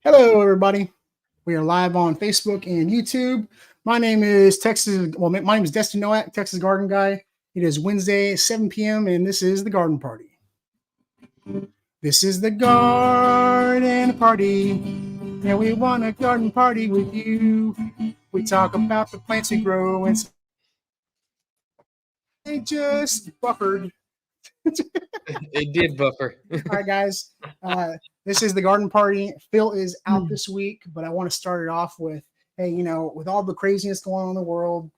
Hello, everybody. We are live on Facebook and YouTube. My name is my name is Destin Nowak, Texas Garden Guy. It is Wednesday, 7 p.m., and this is the Garden Party. This is the Garden Party, and we want a garden party with you. We talk about the plants we grow, and they just buffered. It did buffer. All right, guys. This is the Garden Party. Phil is out this week, but I want to start it off with, hey, with all the craziness going on in the world,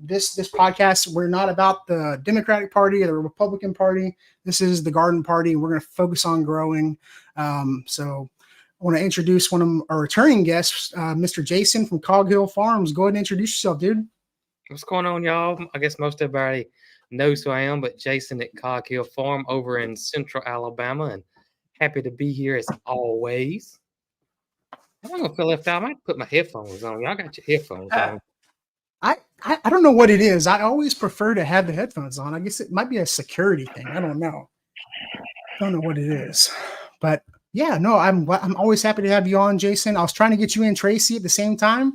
this podcast, we're not about the Democratic Party or the Republican Party. This is the Garden Party. We're going to focus on growing. So I want to introduce one of our returning guests, Mr. Jason from Cog Hill Farms. Go ahead and introduce yourself, dude. What's going on, y'all? I guess most everybody knows who I am, but Jason at Cog Hill Farm over in Central Alabama, and happy to be here as always. I'm gonna feel left out. I might put my headphones on. Y'all got your headphones on. I don't know what it is. I always prefer to have the headphones on. I guess it might be a security thing. I don't know. Don't know what it is, but yeah, no, I'm always happy to have you on, Jason. I was trying to get you in Tracy at the same time.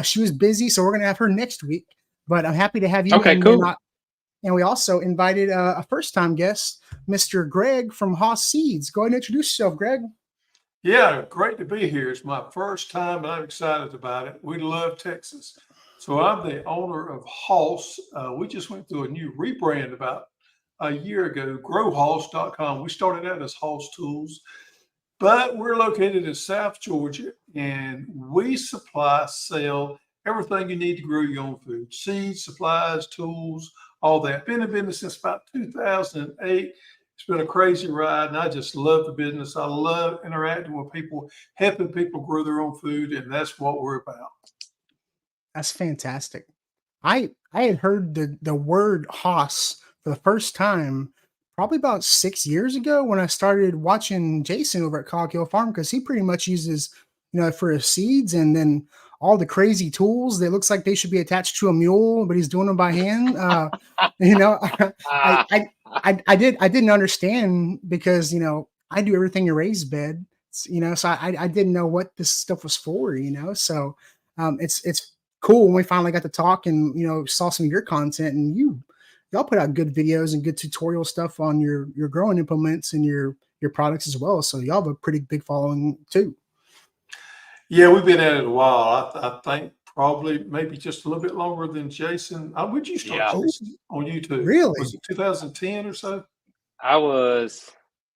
She was busy, so we're gonna have her next week. But I'm happy to have you. Okay, cool. And we also invited a first-time guest, Mr. Greg from Haas Seeds. Go ahead and introduce yourself, Greg. Yeah, great to be here. It's my first time, and I'm excited about it. We love Texas. So I'm the owner of Haas. We just went through a new rebrand about a year ago, growhaas.com. We started out as Haas Tools, but we're located in South Georgia, and we sell everything you need to grow your own food: seeds, supplies, tools, all that. Been in business since about 2008. It's been a crazy ride, and I just love the business. I love interacting with people, helping people grow their own food, and that's what we're about. That's fantastic. I had heard the word Haas for the first time probably about 6 years ago when I started watching Jason over at Cog Hill Farm, because he pretty much uses, for his seeds, and then all the crazy tools that looks like they should be attached to a mule, but he's doing them by hand. I didn't understand because, I do everything in raised bed, so I didn't know what this stuff was for, so it's cool when we finally got to talk and, saw some of your content, and y'all put out good videos and good tutorial stuff on your growing implements and your products as well. So y'all have a pretty big following too. Yeah, we've been at it a while. I think probably maybe just a little bit longer than Jason. Would you start Jason, on YouTube? Really? Was it 2010 or so?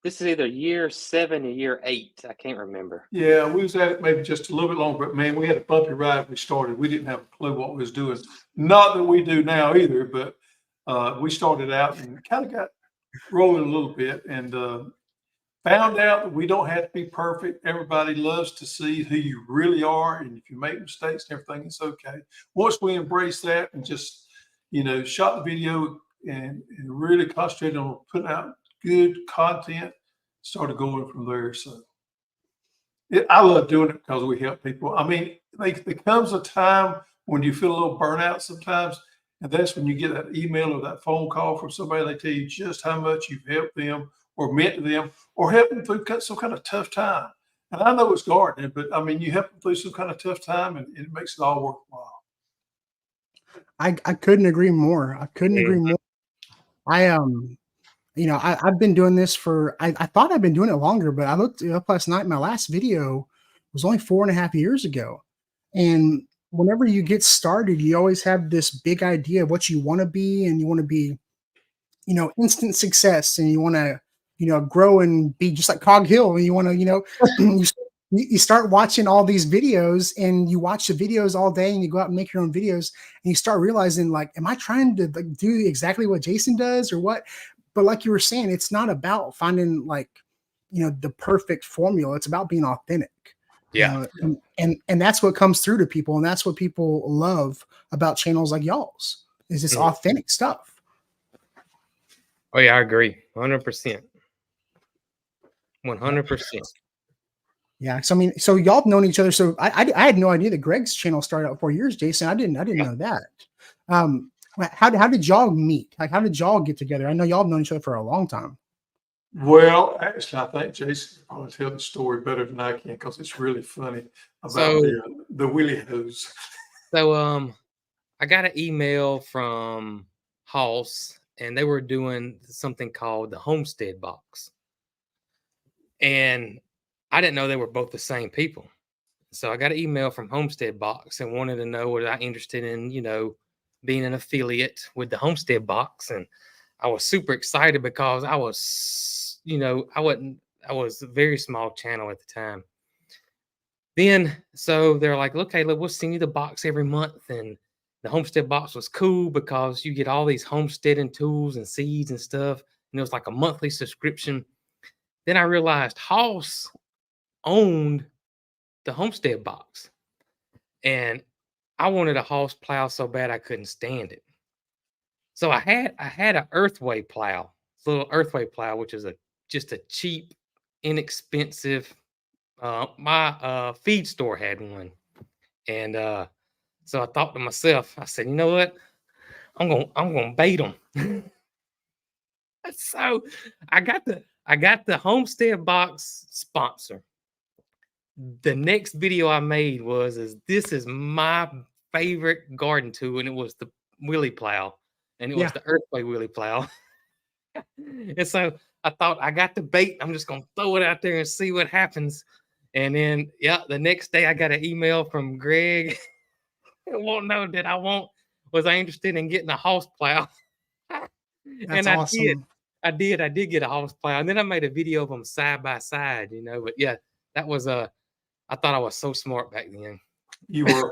This is either year 7 or year 8. I can't remember. Yeah, we was at it maybe just a little bit longer, but man, we had a bumpy ride when we started. We didn't have a clue what we was doing. Not that we do now either, but we started out and kind of got rolling a little bit, and found out that we don't have to be perfect. Everybody loves to see who you really are, and if you make mistakes and everything, it's okay. Once we embrace that and just, shot the video and really concentrated on putting out good content, started going from there. So I love doing it because we help people. I mean, there comes a time when you feel a little burnout sometimes, and that's when you get that email or that phone call from somebody. They tell you just how much you've helped them or meant to them, or help them through some kind of tough time. And I know it's gardening, but I mean, you help them through some kind of tough time, and it makes it all worthwhile. I couldn't agree more. Agree more. I've been doing this for, I thought I'd been doing it longer, but I looked up last night. My last video was only 4.5 years ago. And whenever you get started, you always have this big idea of what you want to be, and you want to be, instant success, and you want to, grow and be just like Cog Hill. And you want to, you start watching all these videos, and you watch the videos all day, and you go out and make your own videos, and you start realizing, like, am I trying to do exactly what Jason does or what? But like you were saying, it's not about finding the perfect formula. It's about being authentic. Yeah. And that's what comes through to people. And that's what people love about channels like y'all's, is this authentic stuff. Oh yeah, I agree. 100%. 100%. Yeah. So y'all have known each other. So I had no idea that Greg's channel started out 4 years, Jason. I didn't know that. How did y'all meet? Like, how did y'all get together? I know y'all have known each other for a long time. Well, actually, I think Jason can probably tell the story better than I can because it's really funny about So the Willie hose. so I got an email from Hoss, and they were doing something called the Homestead Box, and I didn't know they were both the same people. So I got an email from Homestead Box and wanted to know was I interested in, being an affiliate with the Homestead Box. And I was super excited because I was, I was a very small channel at the time. Then, so they're like, look, Caleb, we'll send you the box every month. And the Homestead Box was cool because you get all these homesteading tools and seeds and stuff. And it was like a monthly subscription. Then I realized Hoss owned the Homestead Box. And I wanted a Hoss plow so bad I couldn't stand it. So I had an Earthway plow, little Earthway plow, which is just a cheap, inexpensive. My feed store had one, and so I thought to myself, I said, you know what, I'm gonna bait them. So I got the Homestead Box sponsor. The next video I made is this is my favorite garden tool, and it was the Willie plow, and it was Yeah. the Earthway Willie plow. And so I thought I got the bait. I'm just gonna throw it out there and see what happens. And then, the next day I got an email from Greg. Won't know that was I interested in getting a Hoss plow? That's And I did. awesome. I did get a Hoss plow, and then I made a video of them side by side. But yeah, that was I thought I was so smart back then. You were.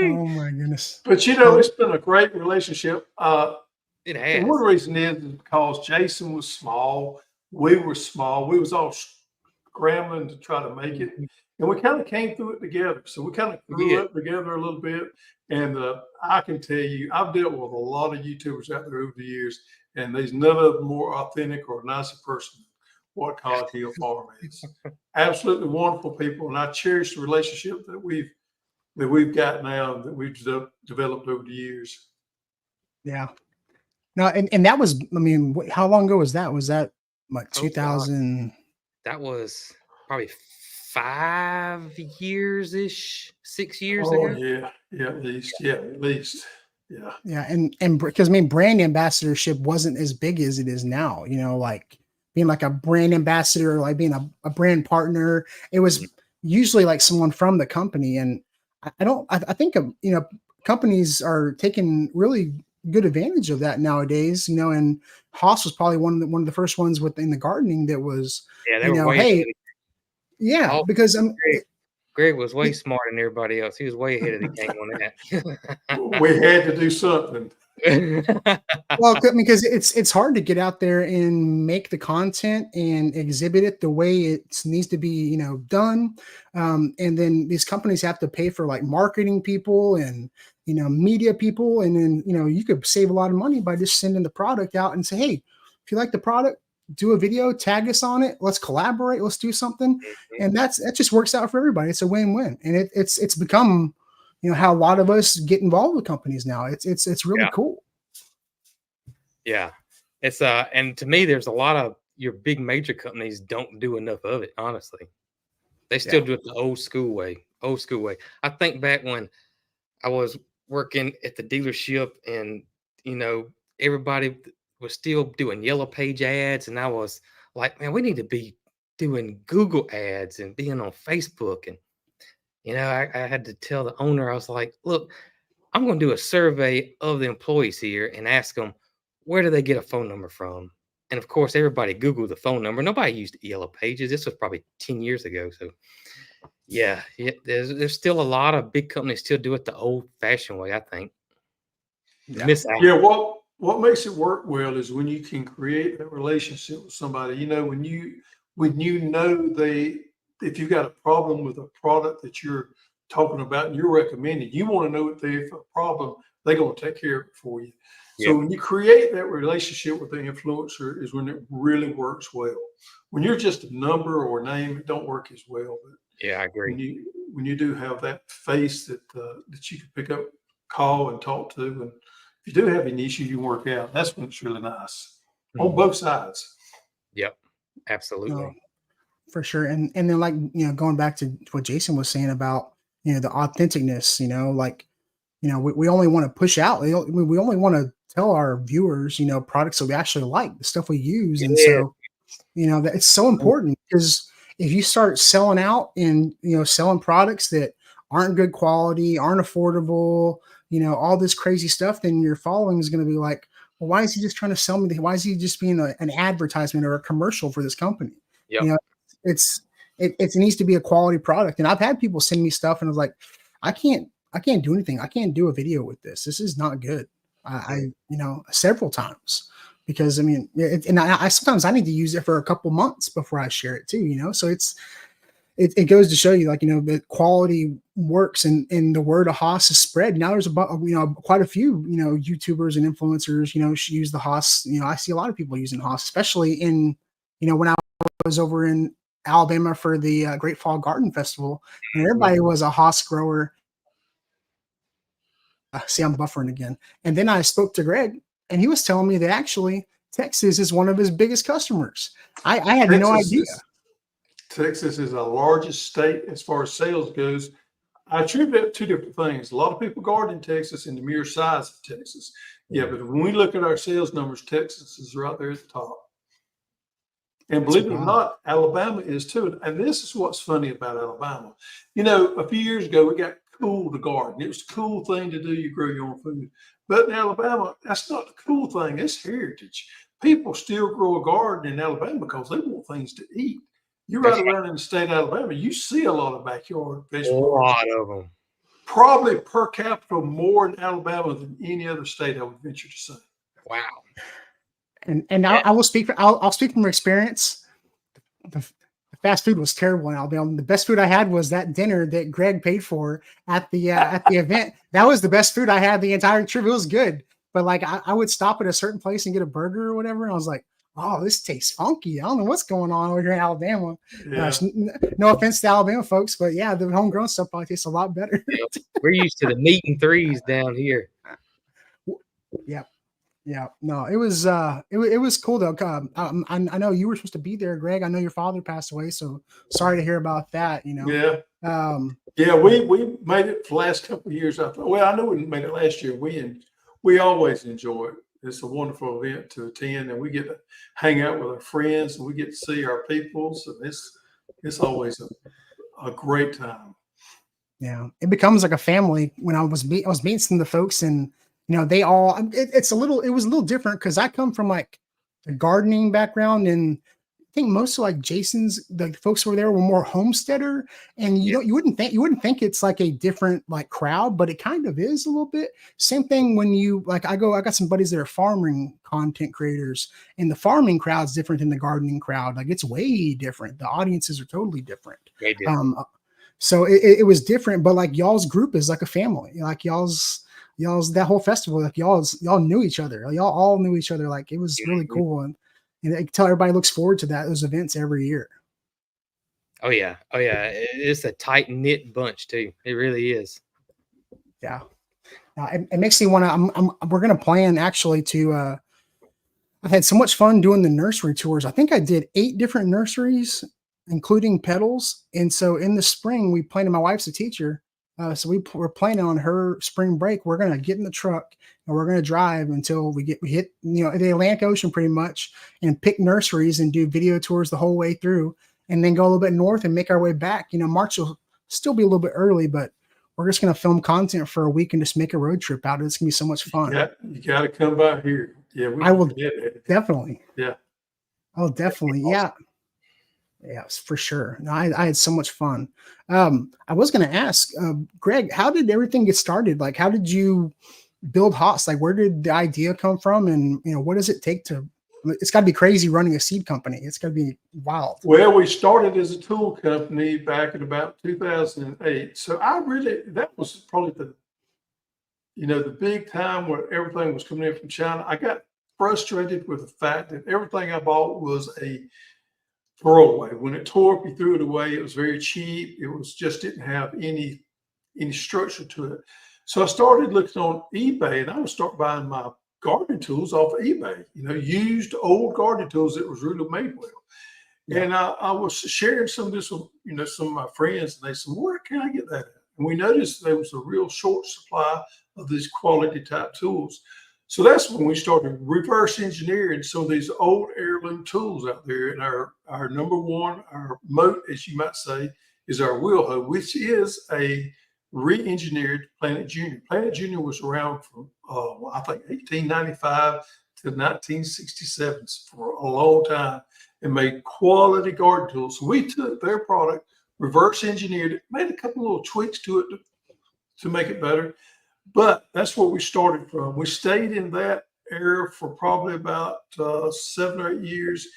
Oh my goodness. But it's been a great relationship. It And has. one reason is because Jason was small, we were small, we was all scrambling to try to make it, and we kind of came through it together. So we kind of grew up together a little bit. And I can tell you, I've dealt with a lot of YouTubers out there over the years, and there's none of them more authentic or nicer person than what Cog Hill Farm is. Absolutely wonderful people, and I cherish the relationship that we've got now, that we've developed over the years. Yeah. No, and that was, I mean, how long ago was that? Was that like Oh, God. 2000? That was probably 5 years ish, 6 years Oh ago. yeah, at least. Yeah. Yeah, and because I mean, brand ambassadorship wasn't as big as it is now. Like being like a brand ambassador, like being a brand partner. It was usually like someone from the company, and I think companies are taking really good advantage of that nowadays. And Hoss was probably one of the first ones within the gardening that was, Yeah, they were way ahead hey, of yeah, Oh, because Greg was way smarter than everybody else. He was way ahead of the game on We had to do something. that. well, because it's hard to get out there and make the content and exhibit it the way it needs to be, done. And then these companies have to pay for like marketing people and media people, and then you could save a lot of money by just sending the product out and say, hey, if you like the product, do a video, tag us on it, let's collaborate, let's do something, and that just works out for everybody. It's a win-win, and it's become how a lot of us get involved with companies now. It's really cool. Yeah. It's and to me, there's a lot of your big major companies don't do enough of it, honestly. They still do it the old school way. I think back when I was working at the dealership, and everybody was still doing yellow page ads, and I was like, man, we need to be doing Google ads and being on Facebook. And I had to tell the owner, I was like, look, I'm going to do a survey of the employees here and ask them, where do they get a phone number from? And of course, everybody Googled the phone number. Nobody used Yellow Pages. This was probably 10 years ago. So yeah, there's still a lot of big companies still do it the old fashioned way, I think. Miss out. Yeah, what makes it work well is when you can create that relationship with somebody. When you know if you've got a problem with a product that you're talking about and you're recommending, you want to know if they have a problem, they're going to take care of it for you. So when you create that relationship with the influencer is when it really works well. When you're just a number or a name, it don't work as well. But yeah, I agree. When you do have that face that you can pick up, call, and talk to, if you do have any issue, you can work out. That's when it's really nice on Mhm. both sides. Yep, No, absolutely. for sure. And then like, going back to what Jason was saying about, the authenticness, like, we only want to push out. We only want to tell our viewers, products that we actually like, the stuff we use. And Yeah. so, that it's so important because if you start selling out and, selling products that aren't good quality, aren't affordable, all this crazy stuff, then your following is going to be like, well, why is he just trying to sell me? Why is he just being an advertisement or a commercial for this company? Yep. You know, it's, it needs to be a quality product. And I've had people send me stuff and I was like, I can't do anything. I can't do a video with this. This is not good. Several times because I mean, and I sometimes I need to use it for a couple months before I share it too. So it goes to show you like that quality works and the word of Haas is spread. Now there's quite a few YouTubers and influencers use the Haas. I see a lot of people using Haas, especially in when I was over in Alabama for the Great Fall Garden Festival, and everybody was a Haas grower. See, I'm buffering again. And then I spoke to Greg, and he was telling me that actually Texas is one of his biggest customers. I had no Texas idea. Texas is the largest state as far as sales goes. I attribute it to two different things. A lot of people garden in Texas and the mere size of Texas. Yeah, but when we look at our sales numbers, Texas is right there at the top. And believe it or not, Alabama is too. And this is what's funny about Alabama. A few years ago, it got cool to garden. It was a cool thing to do. You grow your own food. But in Alabama, that's not the cool thing. It's heritage. People still grow a garden in Alabama because they want things to eat. You ride around in the state of Alabama, you see a lot of backyard A vegetable lot gardens. of them. Probably per capita more in Alabama than any other state, I would venture to say. Wow. And Yeah. I will speak. I'll speak from experience. The fast food was terrible in Alabama. The best food I had was that dinner that Greg paid for at the event. That was the best food I had the entire trip. It was good, but like I would stop at a certain place and get a burger or whatever. And I was like, oh, this tastes funky. I don't know what's going on over here in Alabama. Yeah. No offense to Alabama folks, but yeah, the homegrown stuff probably tastes a lot better. We're used to the meat and threes down here. Yeah, no, it was cool though. I know you were supposed to be there, Greg. I know your father passed away, so sorry to hear about that. Yeah. Um, Yeah, we made it the last couple of years. Well, I know we made it last year. We always enjoy it. It's a wonderful event to attend, and we get to hang out with our friends, and we get to see our people. So it's always a great time. yeah, it becomes like a family. When I was meeting some of the folks, and they all. It was a little different because I come from like a gardening background, and I think most of like Jason's the folks who were there were more homesteader, and you wouldn't think it's like a different like crowd, but it kind of is a little bit. Same thing when you like I got some buddies that are farming content creators, and the farming crowd's different than the gardening crowd. Like it's way different. The audiences are totally different. They did. So it was different, but like y'all's group is like a family. Like y'all's that whole festival, like y'all knew each other. Y'all all knew each other. Like it was really cool, and I can tell everybody looks forward to those events every year. Oh yeah. It's a tight knit bunch too. It really is. Yeah, it makes me want to. We're gonna plan actually to. I've had so much fun doing the nursery tours. I think I did 8 different nurseries, including Petals. And so in the spring, we planned. My wife's a teacher, so we're planning on her spring break. We're gonna get in the truck and we're gonna drive until we hit the Atlantic Ocean pretty much, and pick nurseries and do video tours the whole way through, and then go a little bit north and make our way back. March will still be a little bit early, but we're just gonna film content for a week and just make a road trip out. It's gonna be so much fun. Yeah, you got to come by here. Yeah, I will definitely. definitely. Yeah. Oh, definitely. Awesome. Yeah, for sure. No, I had so much fun. I was going to ask, Greg, how did everything get started? Like, how did you build Haas? Like, where did the idea come from? And, what does it take to, it's got to be crazy running a seed company. It's got to be wild. Well, we started as a tool company back in about 2008. So that was probably the big time where everything was coming in from China. I got frustrated with the fact that everything I bought was a throwaway. When it tore up, you threw it away. It was very cheap. It was just didn't have any structure to it. So I started looking on eBay, and I would start buying my gardening tools off of eBay, used old gardening tools that was really made well. Yeah. And I was sharing some of this with, some of my friends, and they said, where can I get that at? And we noticed there was a real short supply of these quality type tools. So that's when we started reverse engineering some of these old heirloom tools out there. And our number one, our moat, as you might say, is our wheel hoe, which is a re-engineered Planet Junior. Planet Junior was around from, I think, 1895 to 1967 for a long time, and made quality garden tools. So we took their product, reverse engineered it, made a couple little tweaks to it to make it better. But that's where we started from. We stayed in that era for probably about 7 or 8 years.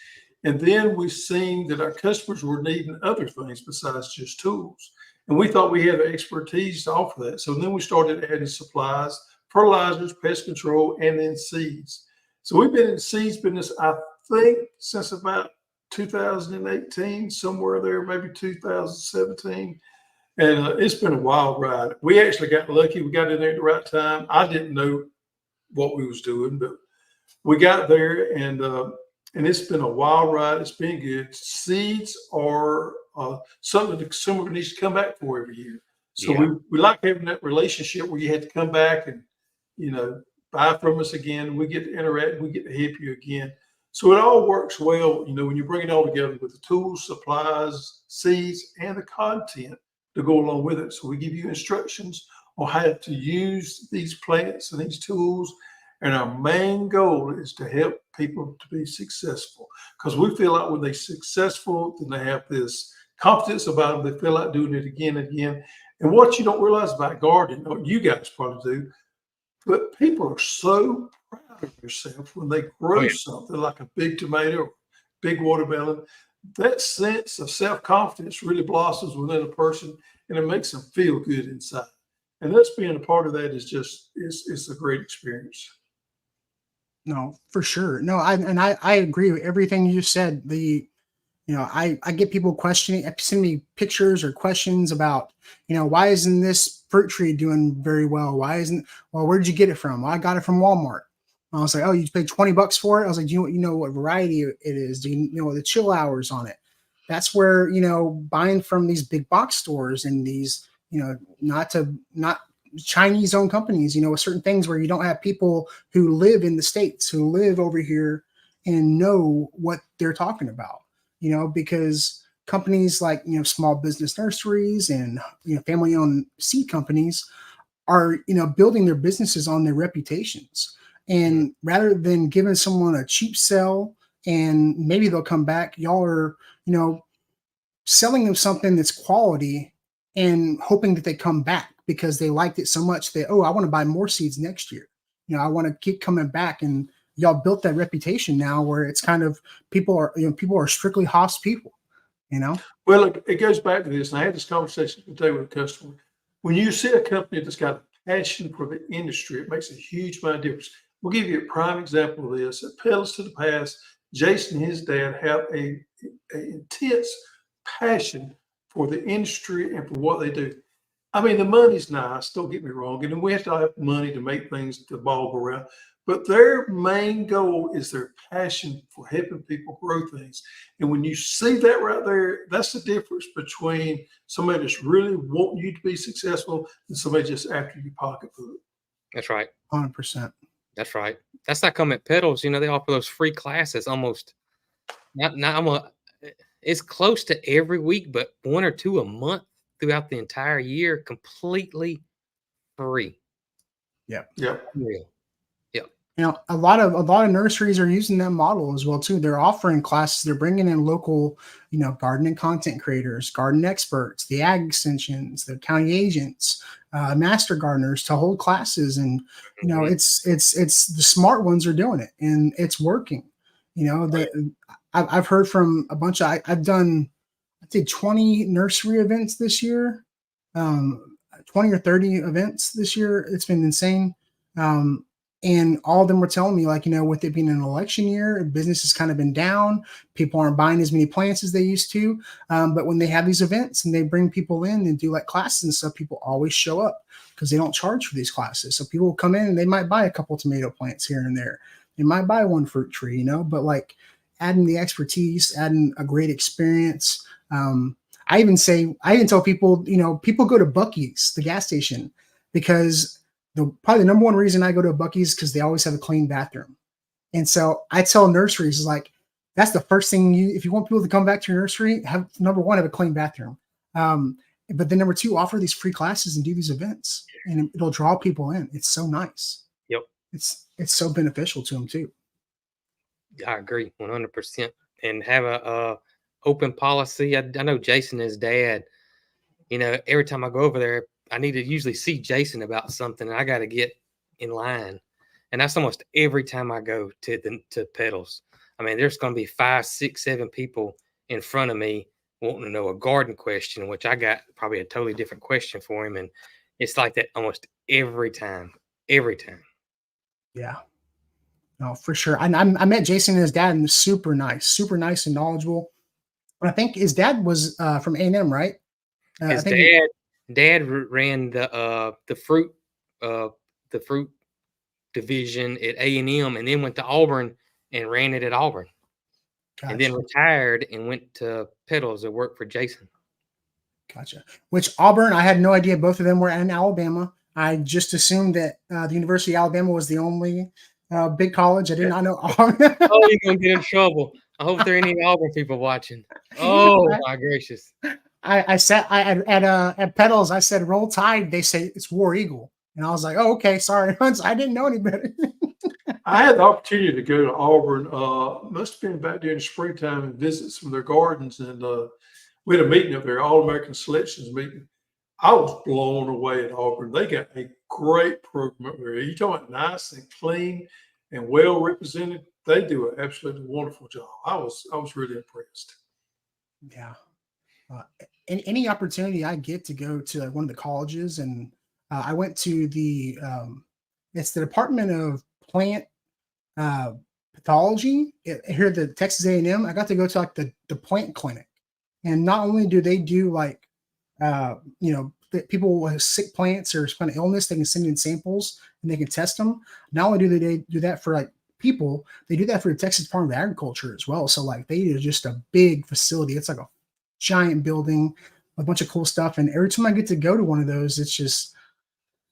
And then we seen that our customers were needing other things besides just tools. And we thought we had the expertise to offer that. So then we started adding supplies, fertilizers, pest control, and then seeds. So we've been in the seeds business, I think, since about 2018, somewhere there, maybe 2017. And it's been a wild ride. We actually got lucky. We got in there at the right time. I didn't know what we was doing, but we got there, and it's been a wild ride. It's been good. Seeds are something the consumer needs to come back for every year. So we like having that relationship where you have to come back and, buy from us again. We get to interact. We get to help you again. So it all works well, when you bring it all together with the tools, supplies, seeds, and the content to go along with it. So we give you instructions on how to use these plants and these tools. And our main goal is to help people to be successful, because we feel like when they're successful, then they have this confidence about them. They feel like doing it again and again. And what you don't realize about gardening, or you guys probably do, but people are so proud of themselves when they grow something like a big tomato or big watermelon. That sense of self-confidence really blossoms within a person, and it makes them feel good inside. And us being a part of that is just, it's a great experience. No, for sure. No, I agree with everything you said. I get people questioning, send me pictures or questions about, why isn't this fruit tree doing very well? Where'd you get it from? Well, I got it from Walmart. I was like, oh, you paid $20 for it? I was like, do you know what variety it is? Do you know the chill hours on it? That's where, buying from these big box stores and these, not Chinese owned companies, with certain things where you don't have people who live in the States, who live over here and know what they're talking about, because companies like, small business nurseries and, family owned seed companies are, building their businesses on their reputations. And rather than giving someone a cheap sell and maybe they'll come back, y'all are, selling them something that's quality and hoping that they come back because they liked it so much that, I want to buy more seeds next year. I want to keep coming back, and y'all built that reputation now where it's kind of people are strictly Haas people, Well, it goes back to this. And I had this conversation today with a customer. When you see a company that's got a passion for the industry, it makes a huge amount of difference. We'll give you a prime example of this. At Pedals to the Past, Jason and his dad have a intense passion for the industry and for what they do. I mean, the money's nice, don't get me wrong. And then we have to have money to make things to ball go around. But their main goal is their passion for helping people grow things. And when you see that right there, that's the difference between somebody that's really wanting you to be successful and somebody just after your pocketbook. That's right. 100%. That's right. That's not come at Pedals. They offer those free classes almost. It's close to every week, but 1 or 2 a month throughout the entire year, completely free. Yeah. Real. A lot of nurseries are using that model as well too. They're offering classes. They're bringing in local, gardening content creators, garden experts, the ag extensions, the county agents, master gardeners to hold classes. And it's the smart ones are doing it, and it's working. I've heard from a bunch of I've done, I did 20 nursery events this year, 20 or 30 events this year. It's been insane. And all of them were telling me, like, with it being an election year, business has kind of been down. People aren't buying as many plants as they used to. But when they have these events and they bring people in and do like classes and stuff, people always show up because they don't charge for these classes. So people will come in and they might buy a couple tomato plants here and there. They might buy one fruit tree, but like adding the expertise, adding a great experience. I even tell people, people go to Buc-ee's, the gas station, because probably the number one reason I go to a Buc-ee's because they always have a clean bathroom. And so I tell nurseries is like, that's the first thing if you want people to come back to your nursery, have number one, have a clean bathroom. But then number two, offer these free classes and do these events, and it'll draw people in. It's so nice. Yep. It's so beneficial to them too. I agree 100%. And have a open policy. I know Jason, his dad, every time I go over there, I need to usually see Jason about something, and I got to get in line. And that's almost every time I go to Petals. I mean, there's going to be 5, 6, 7 people in front of me wanting to know a garden question, which I got probably a totally different question for him. And it's like that almost every time. Yeah, no, for sure. And I met Jason and his dad, and they're super nice and knowledgeable. And I think his dad was from A&M, right? His dad ran the fruit division at A&M, and then went to Auburn and ran it at Auburn. Gotcha. And then retired and went to Petals to work for Jason. Gotcha. Which Auburn, I had no idea both of them were in Alabama. I just assumed that the University of Alabama was the only big college. I did not know Auburn. Oh, you're going to get in trouble. I hope there are any Auburn people watching. Oh, my gracious. I said at Petals, I said Roll Tide. They say it's War Eagle. And I was like, oh, okay, sorry. I didn't know any better. I had the opportunity to go to Auburn, must have been back during the springtime, and visit some of their gardens. And we had a meeting up there, All-American Selections meeting. I was blown away at Auburn. They got a great program up there. You talking about nice and clean and well represented. They do an absolutely wonderful job. I was really impressed. Yeah. Any opportunity I get to go to one of the colleges, and I went to it's the Department of Plant Pathology here at the Texas A&M. I got to go to like the plant clinic, and not only do they do like people with sick plants or some kind of illness, they can send in samples and they can test them. Not only do they do that for like people, they do that for the Texas Department of Agriculture as well. So like they do just a big facility. It's like a giant building, a bunch of cool stuff. And every time I get to go to one of those, it's just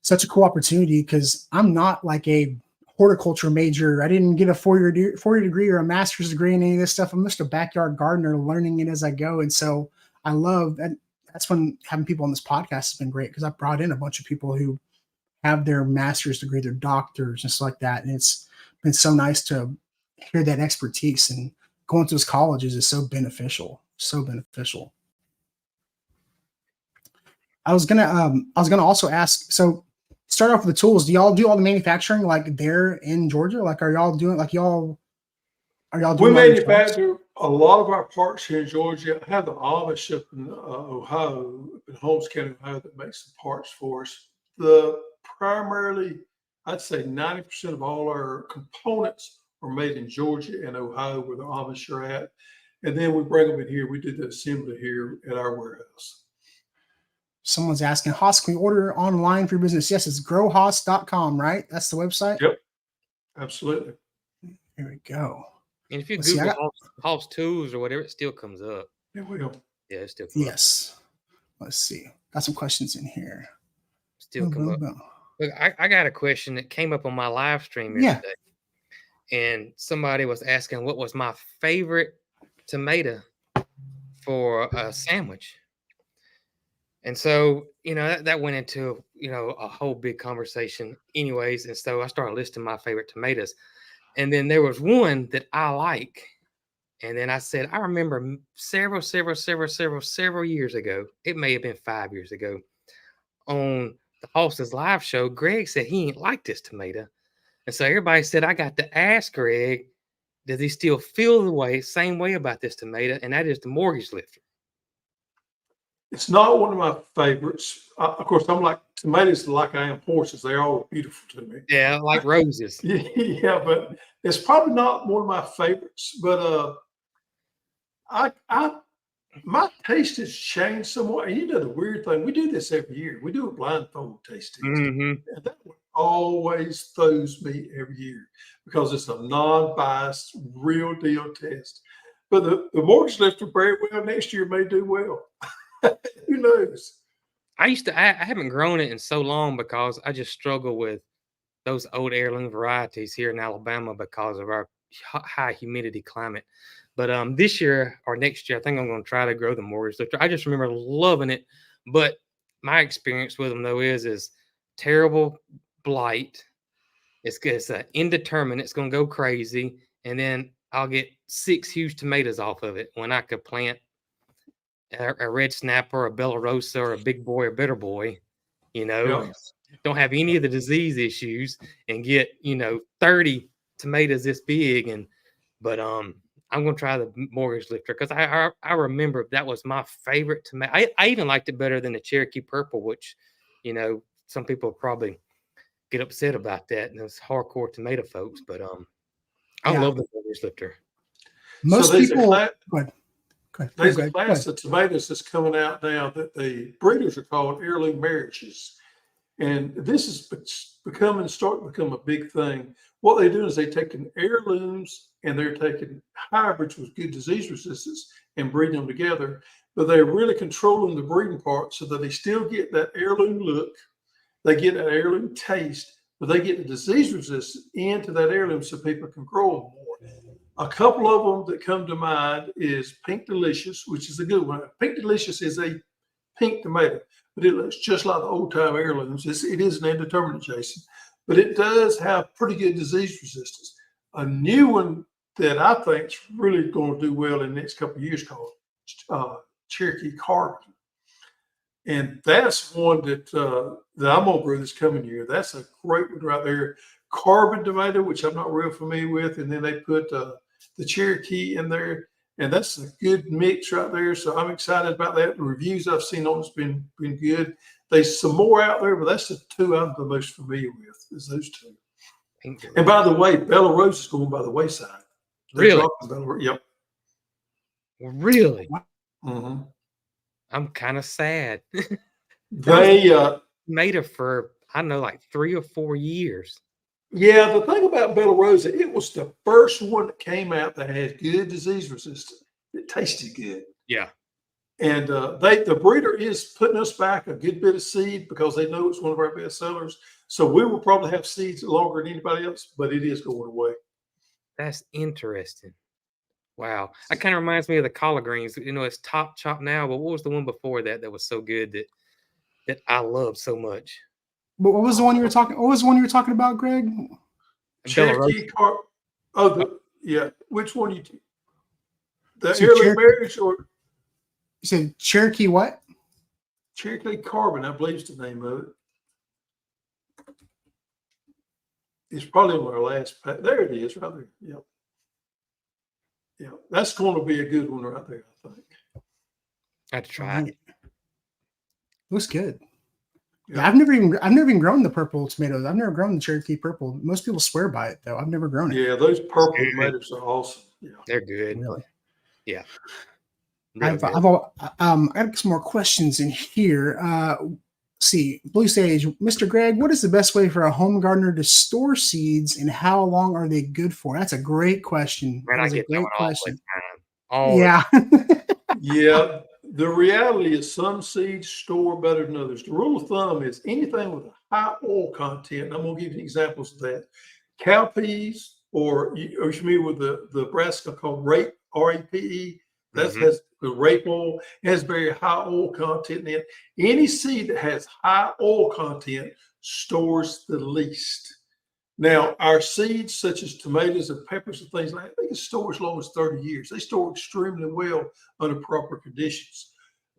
such a cool opportunity because I'm not like a horticulture major. I didn't get a four-year degree or a master's degree in any of this stuff. I'm just a backyard gardener learning it as I go. And so I love that. That's when having people on this podcast has been great because I brought in a bunch of people who have their master's degree, their doctors and stuff like that. And it's been so nice to hear that expertise, and going to those colleges is so beneficial. I was gonna also ask, so start off with the tools. Do y'all do all the manufacturing like there in Georgia? Like, are y'all doing doing? We manufacture a lot of our parts here in Georgia. I have the Amish up in Ohio, in Holmes County, Ohio, that makes the parts for us. Primarily, I'd say 90% of all our components are made in Georgia and Ohio, where the Amish are at. And then we bring them in here. We do the assembly here at our warehouse. Someone's asking, Haas, can we order online for your business? Yes, it's growhaas.com, right? That's the website? Yep, absolutely. Here we go. And if you Google Haas Tools or whatever, it still comes up. It will. Yeah, it still comes up. Let's see. Got some questions in here. Still come up. Look, I got a question that came up on my live stream yesterday. And somebody was asking what was my favorite tomato for a sandwich. And so, that went into, a whole big conversation anyways. And so I started listing my favorite tomatoes. And then there was one that I like. And then I said, I remember several years ago, it may have been 5 years ago, on the Host's live show, Greg said he ain't like this tomato. And so everybody said, I got to ask Greg, does he still feel the same way about this tomato? And that is the mortgage lifter. It's not one of my favorites. Of course, I'm like tomatoes, like I am horses. They're all beautiful to me. Yeah, like roses. Yeah, but it's probably not one of my favorites. But I my taste has changed somewhat. And you know the weird thing, we do this every year. We do a blindfold taste test. Hmm. And that one always throws me every year because it's a non-biased, real deal test. But the mortgage lifter very well next year may do well. Who knows? I haven't grown it in so long because I just struggle with those old heirloom varieties here in Alabama because of our high humidity climate. But this year or next year, I think I'm going to try to grow the mortgage lifter. I just remember loving it, but my experience with them though is terrible blight. It's indeterminate. It's going to go crazy, and then I'll get 6 huge tomatoes off of it when I could plant a red snapper, a Bella Rosa, or a big boy or bitter boy. You know, Yeah. don't have any of the disease issues and get 30 tomatoes this big. But I'm gonna try the mortgage lifter because I remember that was my favorite tomato. I even liked it better than the Cherokee Purple, which some people probably get upset about that, and those hardcore tomato folks. But I Yeah. love the mortgage lifter. Most there's a people. cla- Go ahead. Go ahead. There's Go a ahead. Go class ahead. of tomatoes that's coming out now that the breeders are called heirloom marriages. And this is starting to become a big thing. What they do is they take heirlooms and they're taking hybrids with good disease resistance and breeding them together. But they're really controlling the breeding part so that they still get that heirloom look, they get that heirloom taste, but they get the disease resistance into that heirloom so people can grow them more. A couple of them that come to mind is Pink Delicious, which is a good one. Pink Delicious is a pink tomato, but it looks just like the old time heirlooms. It is an indeterminate, Jason, but it does have pretty good disease resistance. A new one that I think is really going to do well in the next couple of years called Cherokee Carbon. And that's one that I'm going to grow this coming year. That's a great one right there. Carbon tomato, which I'm not real familiar with, and then they put the Cherokee in there, and that's a good mix right there. So I'm excited about that. The reviews I've seen on it's been good. There's some more out there, but that's the two I'm the most familiar with. Is those two. And by the way, Bella Rose is going by the wayside. Really? Yep. Really? Mm-hmm. I'm kind of sad. They made it for I don't know, like 3 or 4 years. Yeah, the thing about Bella Rosa, it was the first one that came out that had good disease resistance. It tasted good. Yeah. And the breeder is putting us back a good bit of seed because they know it's one of our best sellers. So we will probably have seeds longer than anybody else, but it is going away. That's interesting. Wow. That kind of reminds me of the collard greens. It's top chop now, but what was the one before that was so good that I love so much? But what was the one you were talking? What was the one you were talking about, Greg? Cherokee yeah. Which one you? The So heirloom marriage or? You said Cherokee what? Cherokee Carbon, I believe is the name of it. It's probably on our last. There it is, right there. Yep. Yeah, that's going to be a good one right there, I think. I had to try it. Looks good. Yeah, I've never even grown the purple tomatoes. I've never grown the Cherokee Purple. Most people swear by it though. I've never grown it. Yeah, those purple tomatoes are awesome. Yeah, they're good. Really. Yeah. I got some more questions in here. See, Blue Sage, Mr. Greg, what is the best way for a home gardener to store seeds, and how long are they good for? That's a great question. Man, I get that one all the time. Yeah. The reality is some seeds store better than others. The rule of thumb is anything with a high oil content, and I'm going to give you examples of that. Cowpeas, or are you familiar with the brassica called rape, R-A-P-E? That has the rape oil. It has very high oil content in it. Any seed that has high oil content stores the least. Now, our seeds, such as tomatoes and peppers and things like that, they can store as long as 30 years. They store extremely well under proper conditions.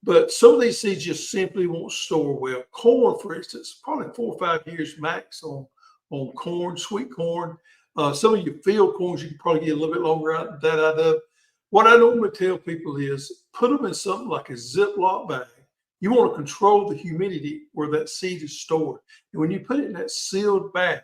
But some of these seeds just simply won't store well. Corn, for instance, probably 4 or 5 years max on corn, sweet corn. Some of your field corns, you can probably get a little bit longer out that out of. What I normally tell people is put them in something like a Ziploc bag, You want to control the humidity where that seed is stored. And when you put it in that sealed bag,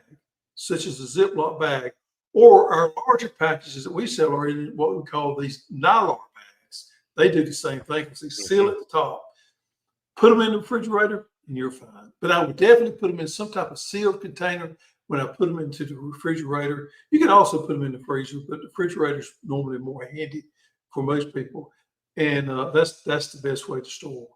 such as a Ziploc bag, or our larger packages that we sell are in what we call these Nylar bags. They do the same thing because they seal at the top. Put them in the refrigerator and you're fine. But I would definitely put them in some type of sealed container when I put them into the refrigerator. You can also put them in the freezer, but the refrigerator is normally more handy for most people. And that's the best way to store.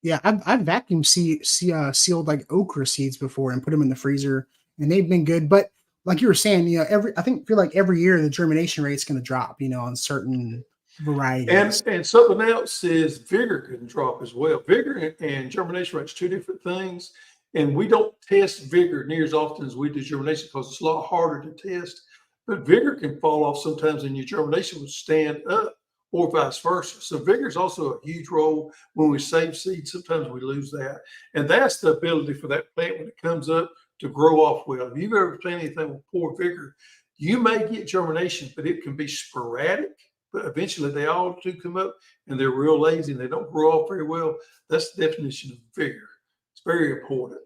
Yeah, I've vacuum sealed like okra seeds before and put them in the freezer, and they've been good. But like you were saying, feel like every year the germination rate is going to drop, on certain varieties. And something else is vigor can drop as well. Vigor and germination rates, two different things. And we don't test vigor near as often as we do germination because it's a lot harder to test. But vigor can fall off sometimes, and your germination will stand up, or vice versa. So vigor is also a huge role when we save seeds. Sometimes we lose that. And that's the ability for that plant when it comes up to grow off well. If you've ever planted anything with poor vigor, you may get germination, but it can be sporadic. But eventually they all do come up and they're real lazy and they don't grow off very well. That's the definition of vigor. It's very important.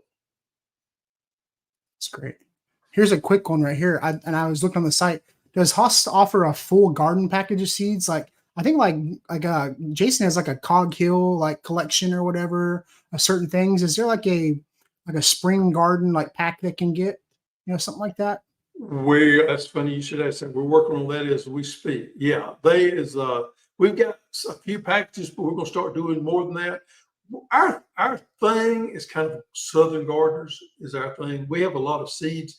That's great. Here's a quick one right here. I was looking on the site. Does Haas offer a full garden package of seeds? I think Jason has like a Cog Hill like collection or whatever of certain things. Is there like a spring garden like pack that can get, something like that? That's funny you should ask that. We're working on that as we speak. Yeah, we've got a few packages, but we're going to start doing more than that. Our thing is kind of Southern gardeners is our thing. We have a lot of seeds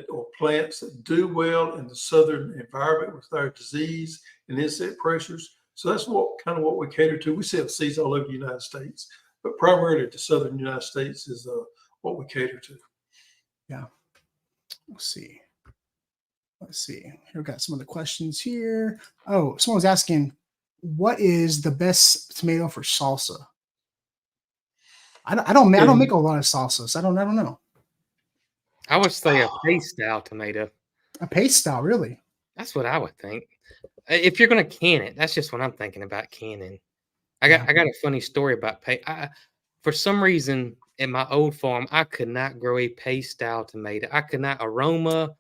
or plants that do well in the Southern environment with our disease and insect pressures. So that's what we cater to. We sell seeds all over the United States, but primarily the Southern United States is what we cater to. Yeah. Let's see. Here we've got some of the questions here. Oh, someone's asking, what is the best tomato for salsa? I don't make a lot of salsas. I don't know. I would say a paste style tomato. A paste style, really? That's what I would think. If you're going to can it, that's just what I'm thinking about canning. I got a funny story about paste. For some reason, in my old farm, I could not grow a paste style tomato. I could not aroma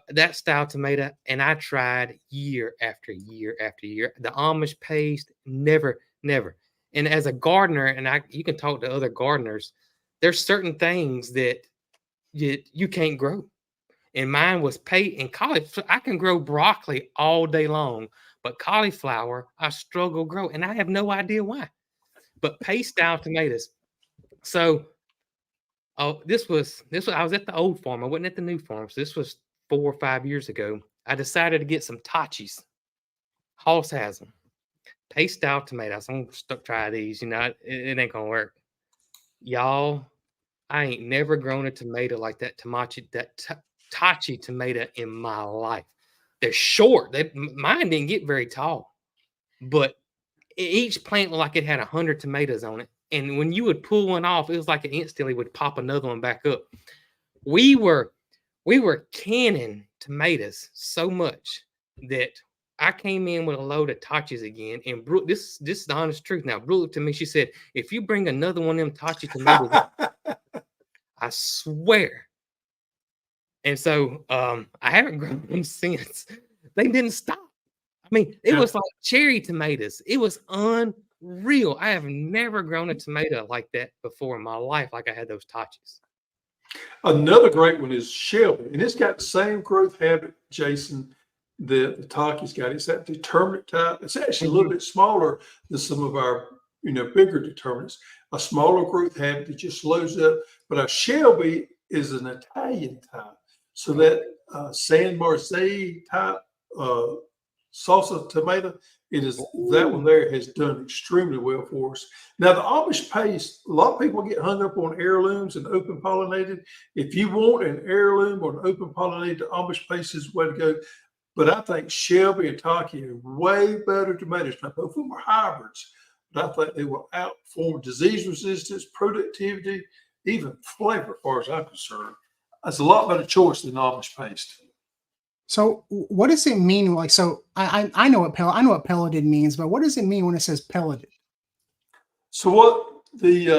that style tomato, and I tried year after year after year. The Amish paste, never. And as a gardener, and you can talk to other gardeners, there's certain things that you can't grow. And mine was paste and cauliflower. I can grow broccoli all day long, but cauliflower, I struggle to grow, and I have no idea why. But paste style tomatoes. So, I was at the old farm. I wasn't at the new farm. So this was 4 or 5 years ago. I decided to get some Tachis. Hoss has them. Paste style tomatoes. I'm gonna try these. It ain't gonna work, y'all. I ain't never grown a tomato like that Tachi tomato in my life. They're short. Mine didn't get very tall, but each plant looked like it had 100 tomatoes on it. And when you would pull one off, it was like it instantly would pop another one back up. We were canning tomatoes so much that I came in with a load of Tachis again. And Brooke, this is the honest truth. Now, Brooke looked to me, she said, if you bring another one of them Tachi tomatoes, I swear. And so I haven't grown them since. They didn't stop. I mean, it was like cherry tomatoes. It was unreal. I have never grown a tomato like that before in my life, like I had those Tachis. Another great one is Shelby, and it's got the same growth habit, Jason, that the Taki's got. It's that determinate type. It's actually a little bit smaller than some of our, bigger determinants. A smaller growth habit that just slows up. But our Shelby is an Italian type. So that San Marse type salsa tomato, that one there has done extremely well for us. Now the Amish paste, a lot of people get hung up on heirlooms and open pollinated. If you want an heirloom or an open pollinated, the Amish paste is the way to go. But I think Shelby and Taki are way better tomatoes. Now both of them are hybrids, but I think they will outperform disease resistance, productivity, even flavor, as far as I'm concerned. That's a lot better choice than Amish paste. So what does it mean? Like, so I know what pelleted means, but what does it mean when it says pelleted? So what we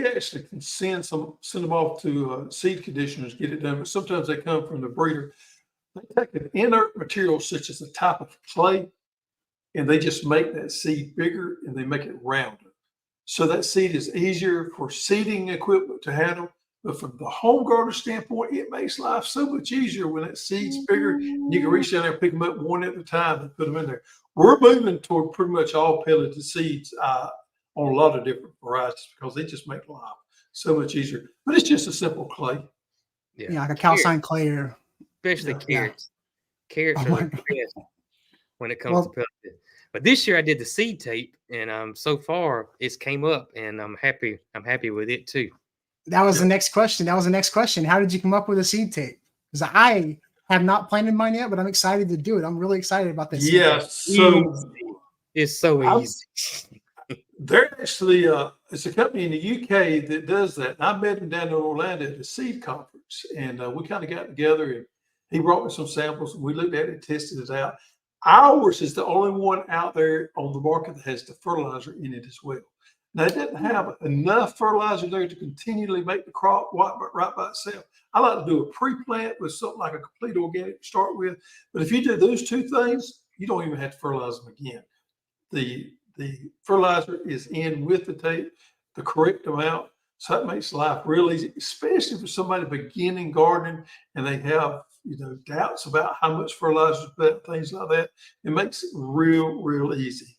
actually can send them off to seed conditioners, get it done, but sometimes they come from the breeder. They take an inert material such as a type of clay, and they just make that seed bigger and they make it rounder. So that seed is easier for seeding equipment to handle. But from the home gardener standpoint, it makes life so much easier when that seed's bigger. You can reach down there and pick them up one at a time and put them in there. We're moving toward pretty much all pelleted seeds on a lot of different varieties because they just make life so much easier. But it's just a simple clay. Yeah, like a Carrots, calcined clay or especially Yeah. carrots. Carrots oh are my the God. best when it comes Well, to pelleted. But this year I did the seed tape, and so far it's came up, and I'm happy. I'm happy with it too. that was Yeah. the next question. That was the next question. How did you come up with a seed tape? Because I have not planted mine yet, but I'm excited to do it. I'm really excited about this. Yeah. So Easy. It's so I easy. they're actually it's a company in the UK that does that. And I met him down in Orlando at the seed conference, and we kind of got together. And he brought me some samples, and we looked at it, tested it out. Ours is the only one out there on the market that has the fertilizer in it as well. Now it doesn't have enough fertilizer there to continually make the crop right by itself. I like to do a pre-plant with something like a complete organic to start with. But if you do those two things, you don't even have to fertilize them again. The fertilizer is in with the tape, the correct amount. So that makes life real easy, especially for somebody beginning gardening and they have doubts about how much fertilizer to put, things like that. It makes it real easy.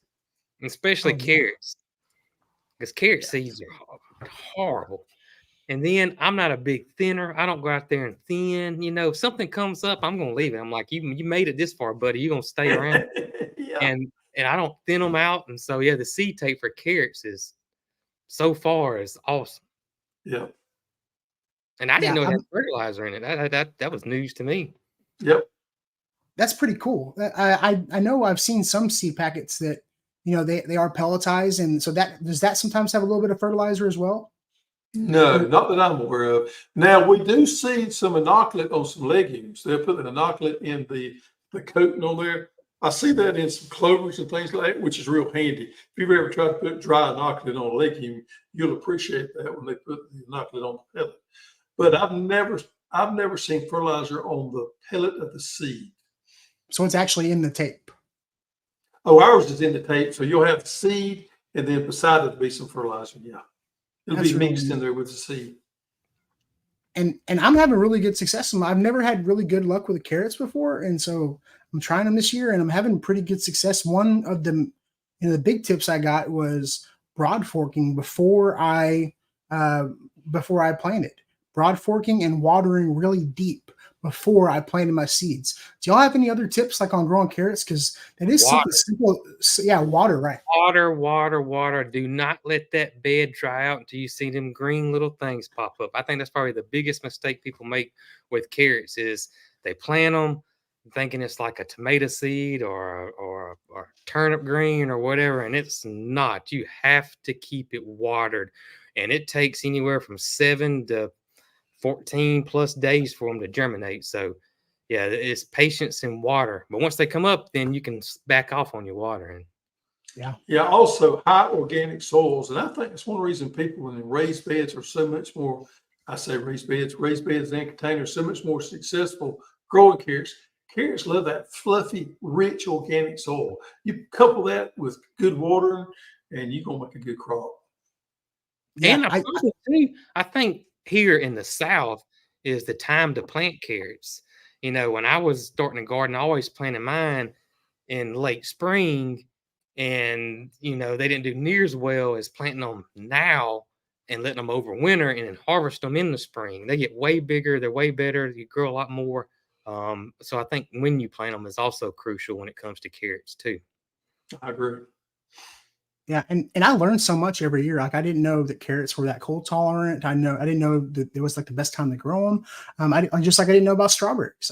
Especially Oh, yeah. carrots, because carrot seeds are horrible. And then I'm not a big thinner. I don't go out there and thin. If something comes up, I'm gonna leave it. I'm like, you made it this far, buddy. You're gonna stay around. Yeah. And I don't thin them out. And so yeah, the seed tape for carrots is so far is awesome. Yeah. And I didn't Yeah, know it had fertilizer in it. That was news to me. Yep. that's pretty cool. I know I've seen some seed packets that they are pelletized, and so does that sometimes have a little bit of fertilizer as well? No, not that I'm aware of. Now we do see some inoculate on some legumes. They'll put an inoculate in the coating on there. I see that in some clovers and things like that, which is real handy. If you've ever tried to put dry inoculate on a legume, you'll appreciate that when they put the inoculate on the pellet. But I've never seen fertilizer on the pellet of the seed. So it's actually in the tape. Oh, ours is in the tape, so you'll have the seed, and then beside it will be some fertilizer. Yeah, it'll That's be really mixed in neat. there with the seed. And I'm having really good success. I've never had really good luck with the carrots before, and so I'm trying them this year, and I'm having pretty good success. One of them, the big tips I got was broad forking before I planted. Broad forking and watering really deep before I planted my seeds. Do y'all have any other tips like on growing carrots? Because that is something simple. Yeah, water, right? Water. Do not let that bed dry out until you see them green little things pop up. I think that's probably the biggest mistake people make with carrots is they plant them thinking it's like a tomato seed or turnip green or whatever, and it's not. You have to keep it watered, and it takes anywhere from 7 to 14 plus days for them to germinate. So yeah, it's patience and water. But once they come up, then you can back off on your watering. Yeah, also high organic soils. And I think it's one reason people in raised beds are so much more, I say raised beds and containers, so much more successful growing carrots. Carrots love that fluffy, rich organic soil. You couple that with good watering and you're going to make a good crop. Yeah, And I think here in the South is the time to plant carrots. When I was starting a garden, I always planted mine in late spring, and they didn't do near as well as planting them now and letting them overwinter and then harvest them in the spring. They get way bigger, they're way better, you grow a lot more. So I think when you plant them is also crucial when it comes to carrots too. I agree. Yeah, and I learned so much every year. Like I didn't know that carrots were that cold tolerant. I didn't know that it was like the best time to grow them. I just like I didn't know about strawberries.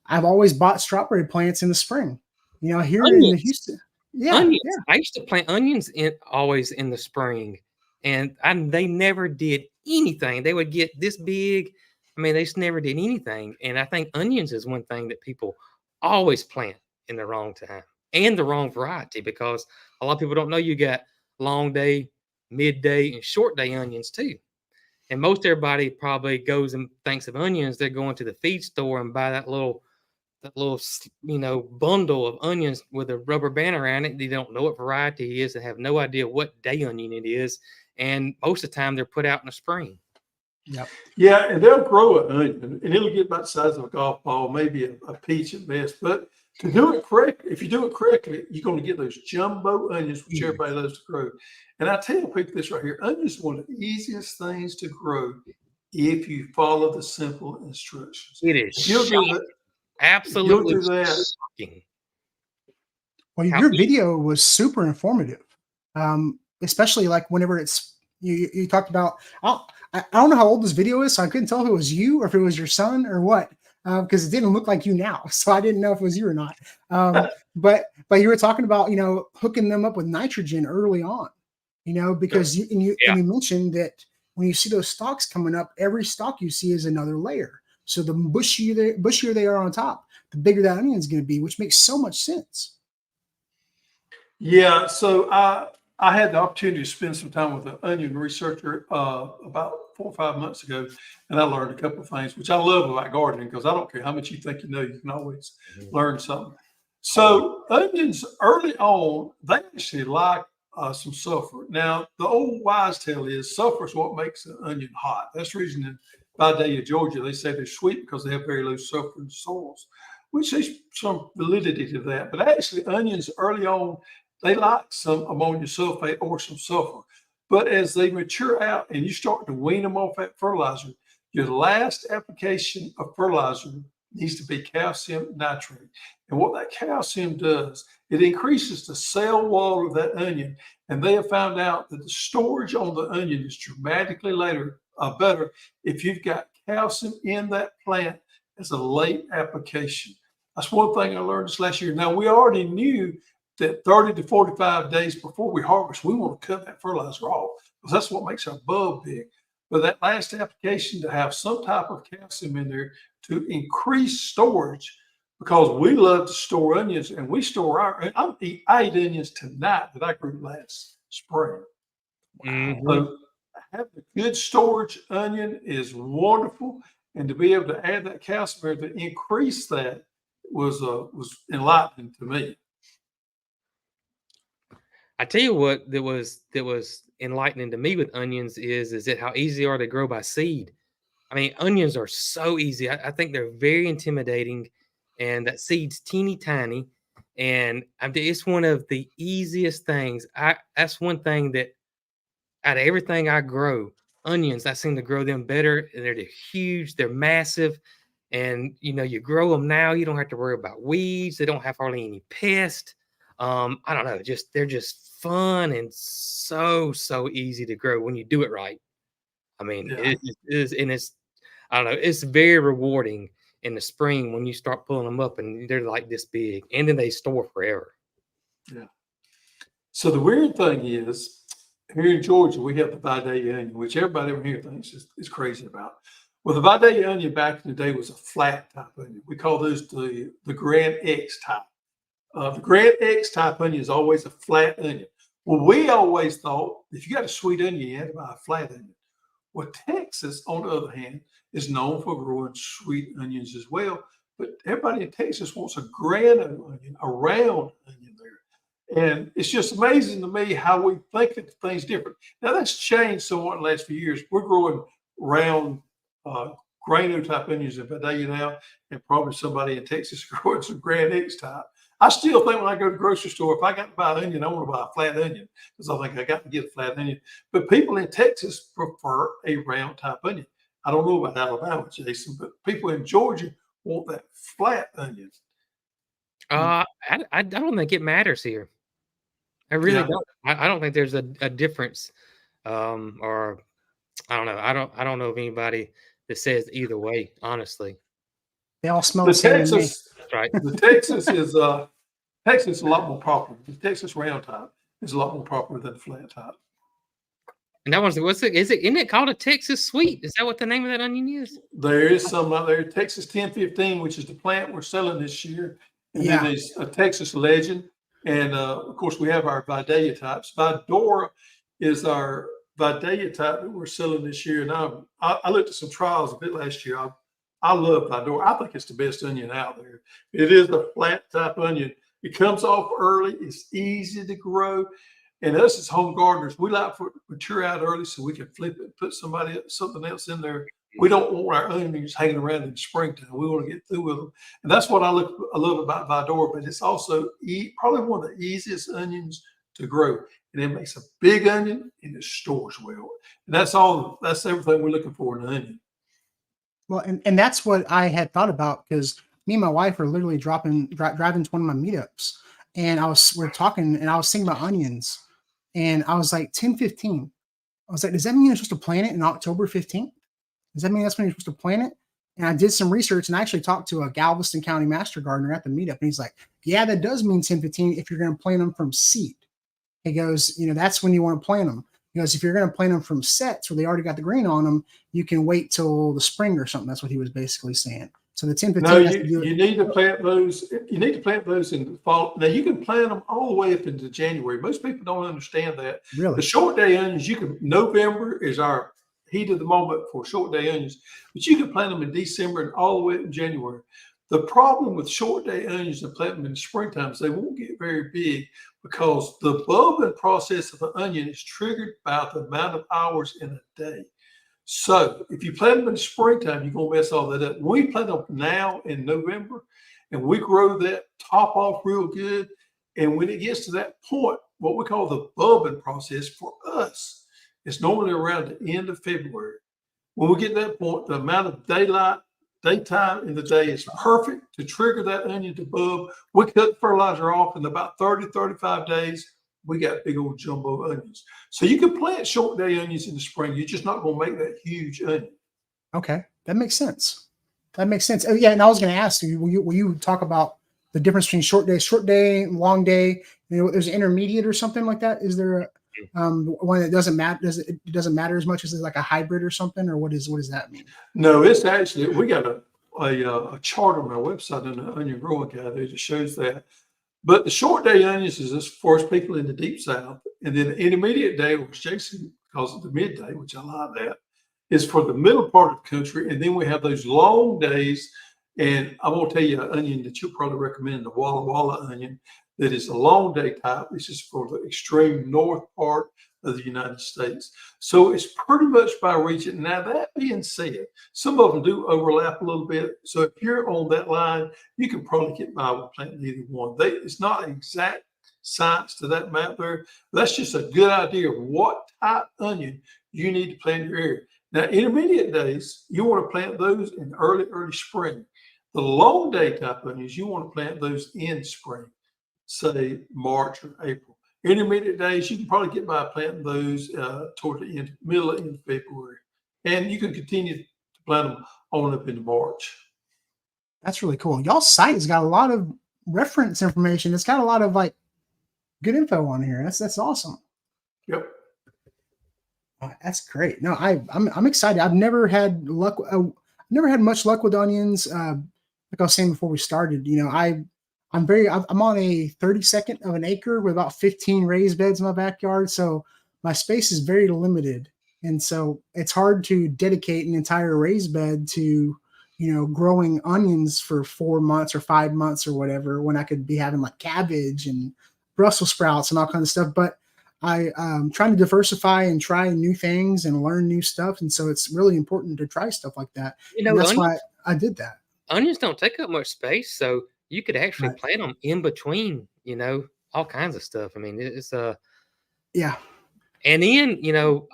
I've always bought strawberry plants in the spring. Here in Onions. Houston. Yeah, Onions. yeah. I used to plant onions always in the spring, and they never did anything. They would get this big. I mean, they just never did anything. And I think onions is one thing that people always plant in the wrong time and the wrong variety, because a lot of people don't know you got long day midday, and short day onions too. And most everybody probably goes and thinks of onions, they're going to the feed store and buy that little bundle of onions with a rubber band around it. They don't know what variety it is. They have no idea what day onion it is. And most of the time they're put out in the spring. Yep. Yeah, and they'll grow an onion, and it'll get about the size of a golf ball, maybe a peach at best. But to do it correctly, if you do it correctly, you're going to get those jumbo onions, which everybody loves to grow. And I tell people this right here: onions are one of the easiest things to grow if you follow the simple instructions. It is You'll do shocking. that. Absolutely You'll do that. shocking. Well, How your easy- video was super informative, especially like whenever you talked about. I don't know how old this video is, so I couldn't tell if it was you or if it was your son or what, because it didn't look like you now, so I didn't know if it was you or not. But you were talking about hooking them up with nitrogen early on, because you mentioned that when you see those stalks coming up, every stalk you see is another layer. So the bushier they are on top, the bigger that onion is going to be, which makes so much sense. Yeah, so I had the opportunity to spend some time with an onion researcher about 4 or 5 months ago, and I learned a couple of things, which I love about gardening, because I don't care how much you think you know, you can always learn something. So onions early on, they actually like some sulfur. Now, the old wise tale is sulfur is what makes an onion hot. That's the reason in Vidalia, Georgia, they say they're sweet because they have very low sulfur in soils, which there's some validity to that. But actually, onions early on, they like some ammonium sulfate or some sulfur. But as they mature out and you start to wean them off that fertilizer, your last application of fertilizer needs to be calcium nitrate. And what that calcium does, it increases the cell wall of that onion. And they have found out that the storage on the onion is dramatically better if you've got calcium in that plant as a late application. That's one thing I learned this last year. Now, we already knew that 30 to 45 days before we harvest, we want to cut that fertilizer off, because that's what makes our bulb big. But that last application, to have some type of calcium in there to increase storage, because we love to store onions, and we store I ate onions tonight that I grew last spring. So having a good storage onion is wonderful, and to be able to add that calcium to increase that was enlightening to me. I tell you what, that was enlightening to me with onions is that how easy they are to grow by seed. I mean, onions are so easy. I think they're very intimidating, and that seed's teeny tiny, and it's one of the easiest things. That's one thing that out of everything I grow, onions, I seem to grow them better. They're huge, they're massive, and you grow them now, you don't have to worry about weeds. They don't have hardly any pests. I don't know, they're just fun and so easy to grow when you do it right. I mean, it is, and it's, I don't know, it's very rewarding in the spring when you start pulling them up and they're like this big, and then they store forever. Yeah. So the weird thing is, here in Georgia, we have the Vidalia onion, which everybody over here thinks is crazy about. Well, the Vidalia onion back in the day was a flat type onion. We call those the Grand X type. The Grand X type onion is always a flat onion. Well, we always thought if you got a sweet onion, you had to buy a flat onion. Well, Texas, on the other hand, is known for growing sweet onions as well. But everybody in Texas wants a grand onion, a round onion there. And it's just amazing to me how we think that things different. Now, that's changed somewhat in the last few years. We're growing round grano type onions in Vidalia now, and probably somebody in Texas growing some Grand X type. I still think when I go to the grocery store, if I got to buy an onion, I want to buy a flat onion, because I think I got to get a flat onion. But people in Texas prefer a round type onion. I don't know about Alabama, Jason, but people in Georgia want that flat onion. I don't think it matters here. I really don't. I don't think there's a difference, or I don't know. I don't know of anybody that says either way. Honestly, they all smell the same. Texas, that's right. The Texas is a lot more popular. The Texas round type is a lot more popular than the flat type. And that one's isn't it called a Texas sweet? Is that what the name of that onion is? There is some out there, Texas 1015, which is the plant we're selling this year. And then there's a Texas Legend. And of course, we have our Vidalia types. Vidora is our Vidalia type that we're selling this year. And I looked at some trials a bit last year. I love Vidor. I think it's the best onion out there. It is a flat type onion. It comes off early. It's easy to grow. And us as home gardeners, we like for it to mature out early so we can flip it, put something else in there. We don't want our onions hanging around in the springtime. We want to get through with them. And that's what I love about Vidor, but it's also probably one of the easiest onions to grow. And it makes a big onion and it stores well. And that's everything we're looking for in an onion. Well, and that's what I had thought about, because me and my wife are literally driving to one of my meetups, and we're talking, and I was thinking about onions, and I was like 10-15. I was like, does that mean you're supposed to plant it in October 15th? Does that mean that's when you're supposed to plant it? And I did some research, and I actually talked to a Galveston County master gardener at the meetup, and he's like, yeah, that does mean 10-15 if you're going to plant them from seed. He goes, that's when you want to plant them. He goes, if you're going to plant them from sets where they already got the green on them, you can wait till the spring or something. That's what he was basically saying. So the 10-15. No, you need to plant those. You need to plant those in the fall. Now you can plant them all the way up into January. Most people don't understand that. Really? The short day onions, November is our heat of the moment for short day onions, but you can plant them in December and all the way up in January. The problem with short day onions and plant them in the springtime is they won't get very big, because the bulbing process of an onion is triggered by the amount of hours in a day. So if you plant them in the springtime, you're going to mess all that up. When we plant them now in November and we grow that top off real good, and when it gets to that point, what we call the bulbing process for us, it's normally around the end of February. When we get to that point, the amount of daytime in the day is perfect to trigger that onion to bulb. We cut fertilizer off in about 30-35 days. We got big old jumbo onions. So you can plant short day onions in the spring. You're just not going to make that huge onion. Okay, that makes sense. That makes sense. Oh, yeah, and I was going to ask you, will you talk about the difference between short day, long day? There's an intermediate or something like that. Is there one that doesn't matter? It doesn't matter as much as like a hybrid or something, or what does that mean? No, it's actually, we got a chart on our website in the Onion Growing Guide that shows that. But the short day onions is for us people in the deep south, and then the intermediate day, which Jason calls it the midday, which I like that, is for the middle part of the country. And then we have those long days, and I'm going to tell you an onion that you'll probably recommend, the Walla Walla onion, that is a long day type. This is for the extreme north part of the United States. So it's pretty much by region. Now, that being said, some of them do overlap a little bit. So if you're on that line, you can probably get by with planting either one. It's not exact science to that map there. That's just a good idea of what type onion you need to plant in your area. Now, intermediate days, you want to plant those in early spring. The long day type onions, you want to plant those in spring, say March or April. Intermediate days, you can probably get by planting those toward the middle of February. And you can continue to plant them on up into March. That's really cool. Y'all's site has got a lot of reference information. It's got a lot of like good info on here. That's awesome. Yep. That's great. No, I'm excited. I've never had luck. Never had much luck with onions. Like I was saying before we started, I'm on a 32nd of an acre with about 15 raised beds in my backyard. So my space is very limited. And so it's hard to dedicate an entire raised bed to, growing onions for 4 months or 5 months or whatever, when I could be having like cabbage and Brussels sprouts and all kinds of stuff. But I'm trying to diversify and try new things and learn new stuff. And so it's really important to try stuff like that. And that's why I did that. Onions don't take up much space. So you could actually plant them in between, all kinds of stuff. I mean, it's yeah. And then,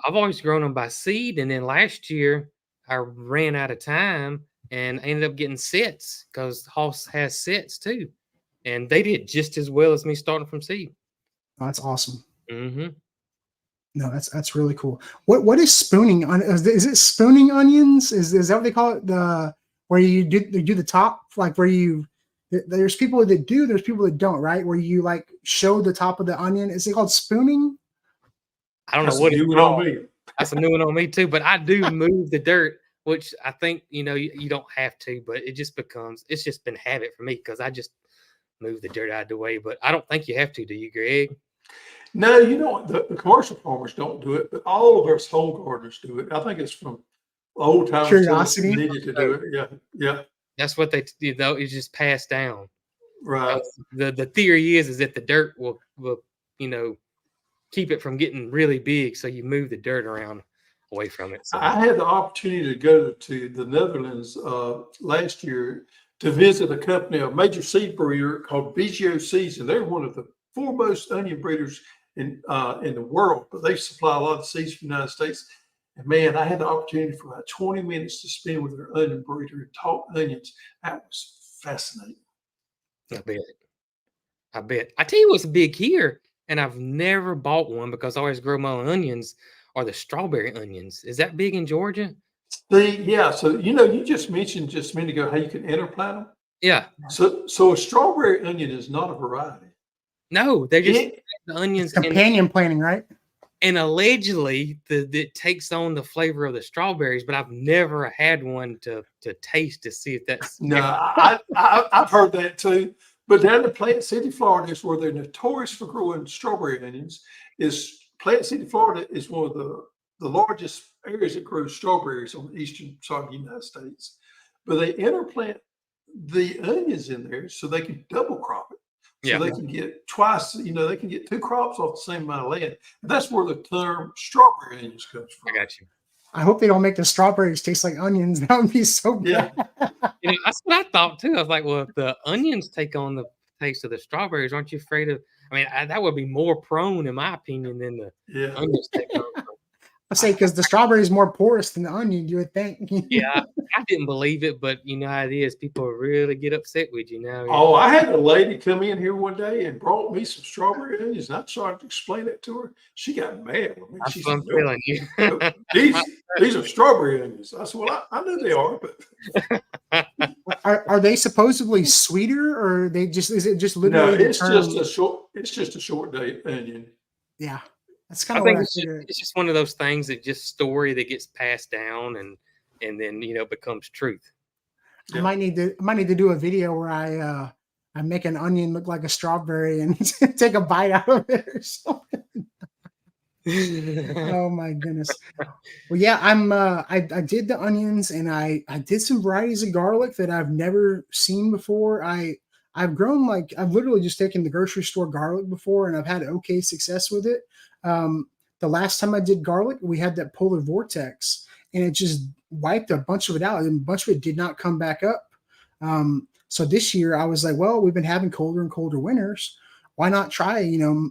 I've always grown them by seed. And then last year I ran out of time and ended up getting sets, because Hoss has sets too. And they did just as well as me starting from seed. Oh, that's awesome. Mm-hmm. No, that's really cool. What is spooning? Is it spooning onions? Is that what they call it? Where you do the top, like there's people that do, there's people that don't, right? Where you like show the top of the onion. Is it called spooning? I don't know what it's called. That's a new one on me too. But I do move the dirt, which I think, you don't have to, but it's just been habit for me, because I just move the dirt out of the way. But I don't think you have to, do you, Greg? No, you know, the commercial farmers don't do it, but all of us home gardeners do it. I think it's from old times till it's Curiosity. needed to do it. Yeah, yeah, That's what it's just passed down. right. The theory is that the dirt will you know keep it from getting really big, so you move the dirt around away from it. So I had the opportunity to go to the Netherlands last year to visit a company, a major seed breeder called BGO Seeds, and they're one of the foremost onion breeders in the world. But they supply a lot of seeds from the United States. And man, I had the opportunity for about 20 minutes to spend with their onion breeder and talk onions. That was fascinating. I bet. I bet. I tell you what's big here, and I've never bought one because I always grow my own onions, are the strawberry onions. Is that big in Georgia? Yeah. So you know, you just mentioned just a minute ago how you can interplant them. Yeah. So a strawberry onion is not a variety. No, they're just It, the onions, Companion planting, right? and allegedly it takes on the flavor of the strawberries, but I've never had one to taste to see if that's no, I've heard that too. But down in Plant City, Florida, is where they're notorious for growing strawberry onions. Is Plant City, Florida, is one of the largest areas that grows strawberries on the eastern side of the United States. But they interplant the onions in there so they can double crop it. So yeah. they can get twice, you know, they can get 2 crops off the same amount of land. And that's where the term strawberry onions comes I from. got you. I hope they don't make the strawberries taste like onions. That would be so Yeah. bad. You know, that's what I thought too. I was like, well, if the onions take on the taste of the strawberries, aren't you afraid of? I mean, that would be more prone, in my opinion, than the Yeah. onions take on. I say because the strawberry is more porous than the onion, you would think. Yeah, I didn't believe it, but you know how it is. People really get upset with you now. Oh, I had a lady come in here one day and brought me some strawberry onions, and I tried to explain it to her. She got mad with me. That's She what I'm said, "No, telling you. no, these are strawberry onions." I said, "Well, I know they are, but Are they supposedly sweeter, or is it just no, literally the it's term? just a short day onion." Yeah, that's kind I of what think I it's figured. just one of those things that just story that gets passed down and then becomes truth. I might need to do a video where I make an onion look like a strawberry and take a bite out of it or something. Oh my goodness. Well, yeah, I did the onions, and I did some varieties of garlic that I've never seen before. I've grown, I've literally just taken the grocery store garlic before, and I've had okay success with it. The last time I did garlic, we had that polar vortex, and it just wiped a bunch of it out, and a bunch of it did not come back up. So this year I was like, well, we've been having colder and colder winters. Why not try,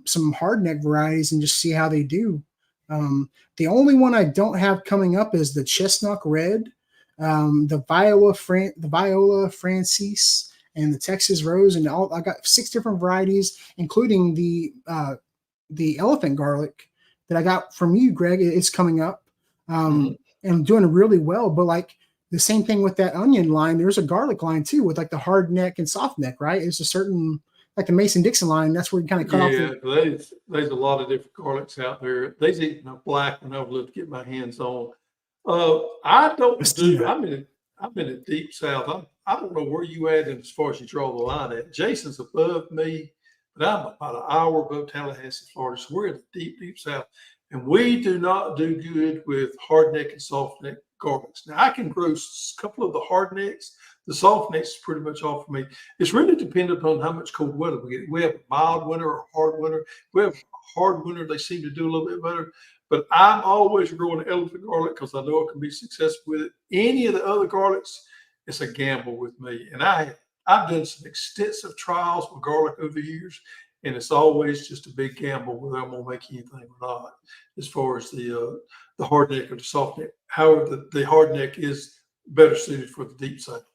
some hardneck varieties and just see how they do? The only one I don't have coming up is the chestnut red, the Viola Francis, and the Texas Rose, and I got 6 different varieties, including the elephant garlic that I got from you, Greg. It's coming up, and I'm doing really well. But like the same thing with that onion line, there's a garlic line too with like the hard neck and soft neck, right? It's a certain, like the Mason-Dixon line. That's where you kind of cut off. There's a lot of different garlics out there. There's even a black one I would love to get my hands on. I don't do. I'm in the deep south. I don't know where you at as far as you draw the line at. Jason's above me, but I'm about an hour above Tallahassee, Florida. So we're in the deep, deep south, and we do not do good with hard neck and soft neck garlics. Now I can grow a couple of the hard necks. The soft necks is pretty much all for me. It's really dependent on how much cold weather we get. We have a mild winter or a hard winter. We have a hard winter, they seem to do a little bit better. But I'm always growing elephant garlic because I know I can be successful with it. Any of the other garlics, it's a gamble with me. And I've done some extensive trials with garlic over the years, and it's always just a big gamble whether I'm going to make anything or not, as far as the hard neck or the soft neck. However, the hard neck is better suited for the deep south.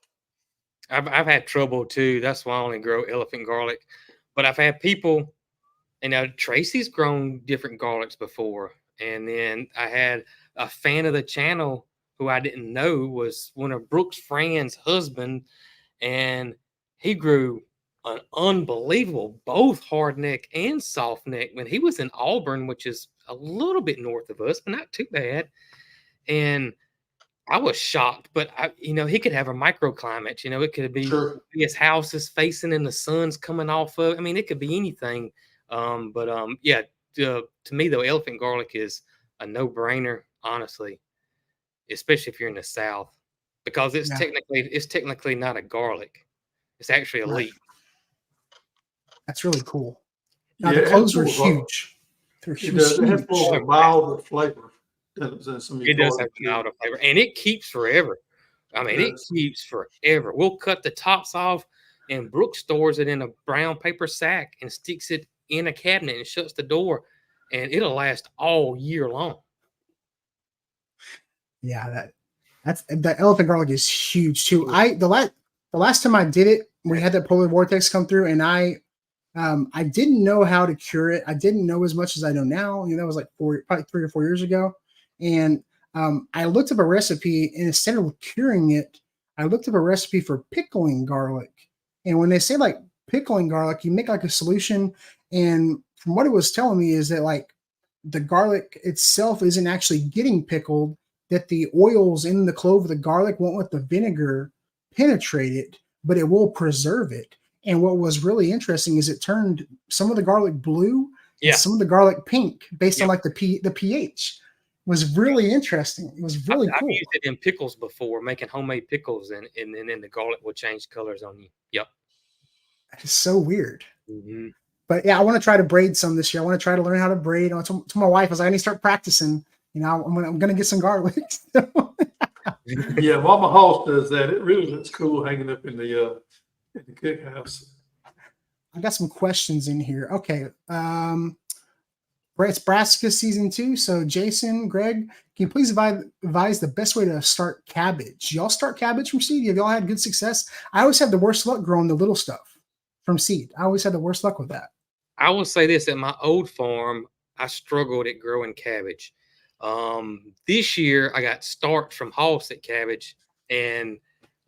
I've had trouble too. That's why I only grow elephant garlic. But I've had people, Tracy's grown different garlics before. And then I had a fan of the channel who I didn't know was one of Brooks Fran's husband. And he grew an unbelievable, both hard neck and soft neck when he was in Auburn, which is a little bit north of us, but not too bad. And I was shocked, but he could have a microclimate. It could be his house is facing and the sun's coming off of. I mean, it could be anything. Yeah, to me, though, elephant garlic is a no-brainer, honestly, especially if you're in the South, because it's Yeah. technically not a garlic. It's actually a Right. leaf. That's really cool. Now Yeah, the it has cloves are more of a- huge. They're It does. It has huge. more of a milder flavor than some of your It does have garlic. an outer flavor, and it keeps forever. I mean, it does. keeps forever. We'll cut the tops off, and Brooke stores it in a brown paper sack and sticks it in a cabinet and shuts the door, and it'll last all year long. Yeah, that elephant garlic is huge too. The last time I did it, we had that polar vortex come through, and I didn't know how to cure it. I didn't know as much as I know now. You know, that was like probably 3 or 4 years ago. And I looked up a recipe, and instead of curing it, I looked up a recipe for pickling garlic. And when they say like pickling garlic, you make like a solution. And from what it was telling me is that like the garlic itself isn't actually getting pickled, that the oils in the clove of the garlic won't let the vinegar penetrate it, but it will preserve it. And what was really interesting is it turned some of the garlic blue Yeah. and some of the garlic pink based on Yep. like the pH. It was really interesting. It was really I've cool. used it in pickles before, making homemade pickles, and then the garlic will change colors on you. Yep. It's so weird. Mm-hmm. But yeah, I want to try to braid some this year. I want to try to learn how to braid. I told my wife, I was like, I need to start practicing. You know, I'm gonna get some garlic. Yeah, Mama Hoss does that. It really looks cool hanging up in the cookhouse. I got some questions in here. Okay. It's Brassica season 2. So Jason, Greg, can you please advise the best way to start cabbage? Y'all start cabbage from seed? Have y'all had good success? I always have the worst luck growing the little stuff from seed. I always had the worst luck with that. I will say this: at my old farm, I struggled at growing cabbage. This year, I got starts from Halstead cabbage, and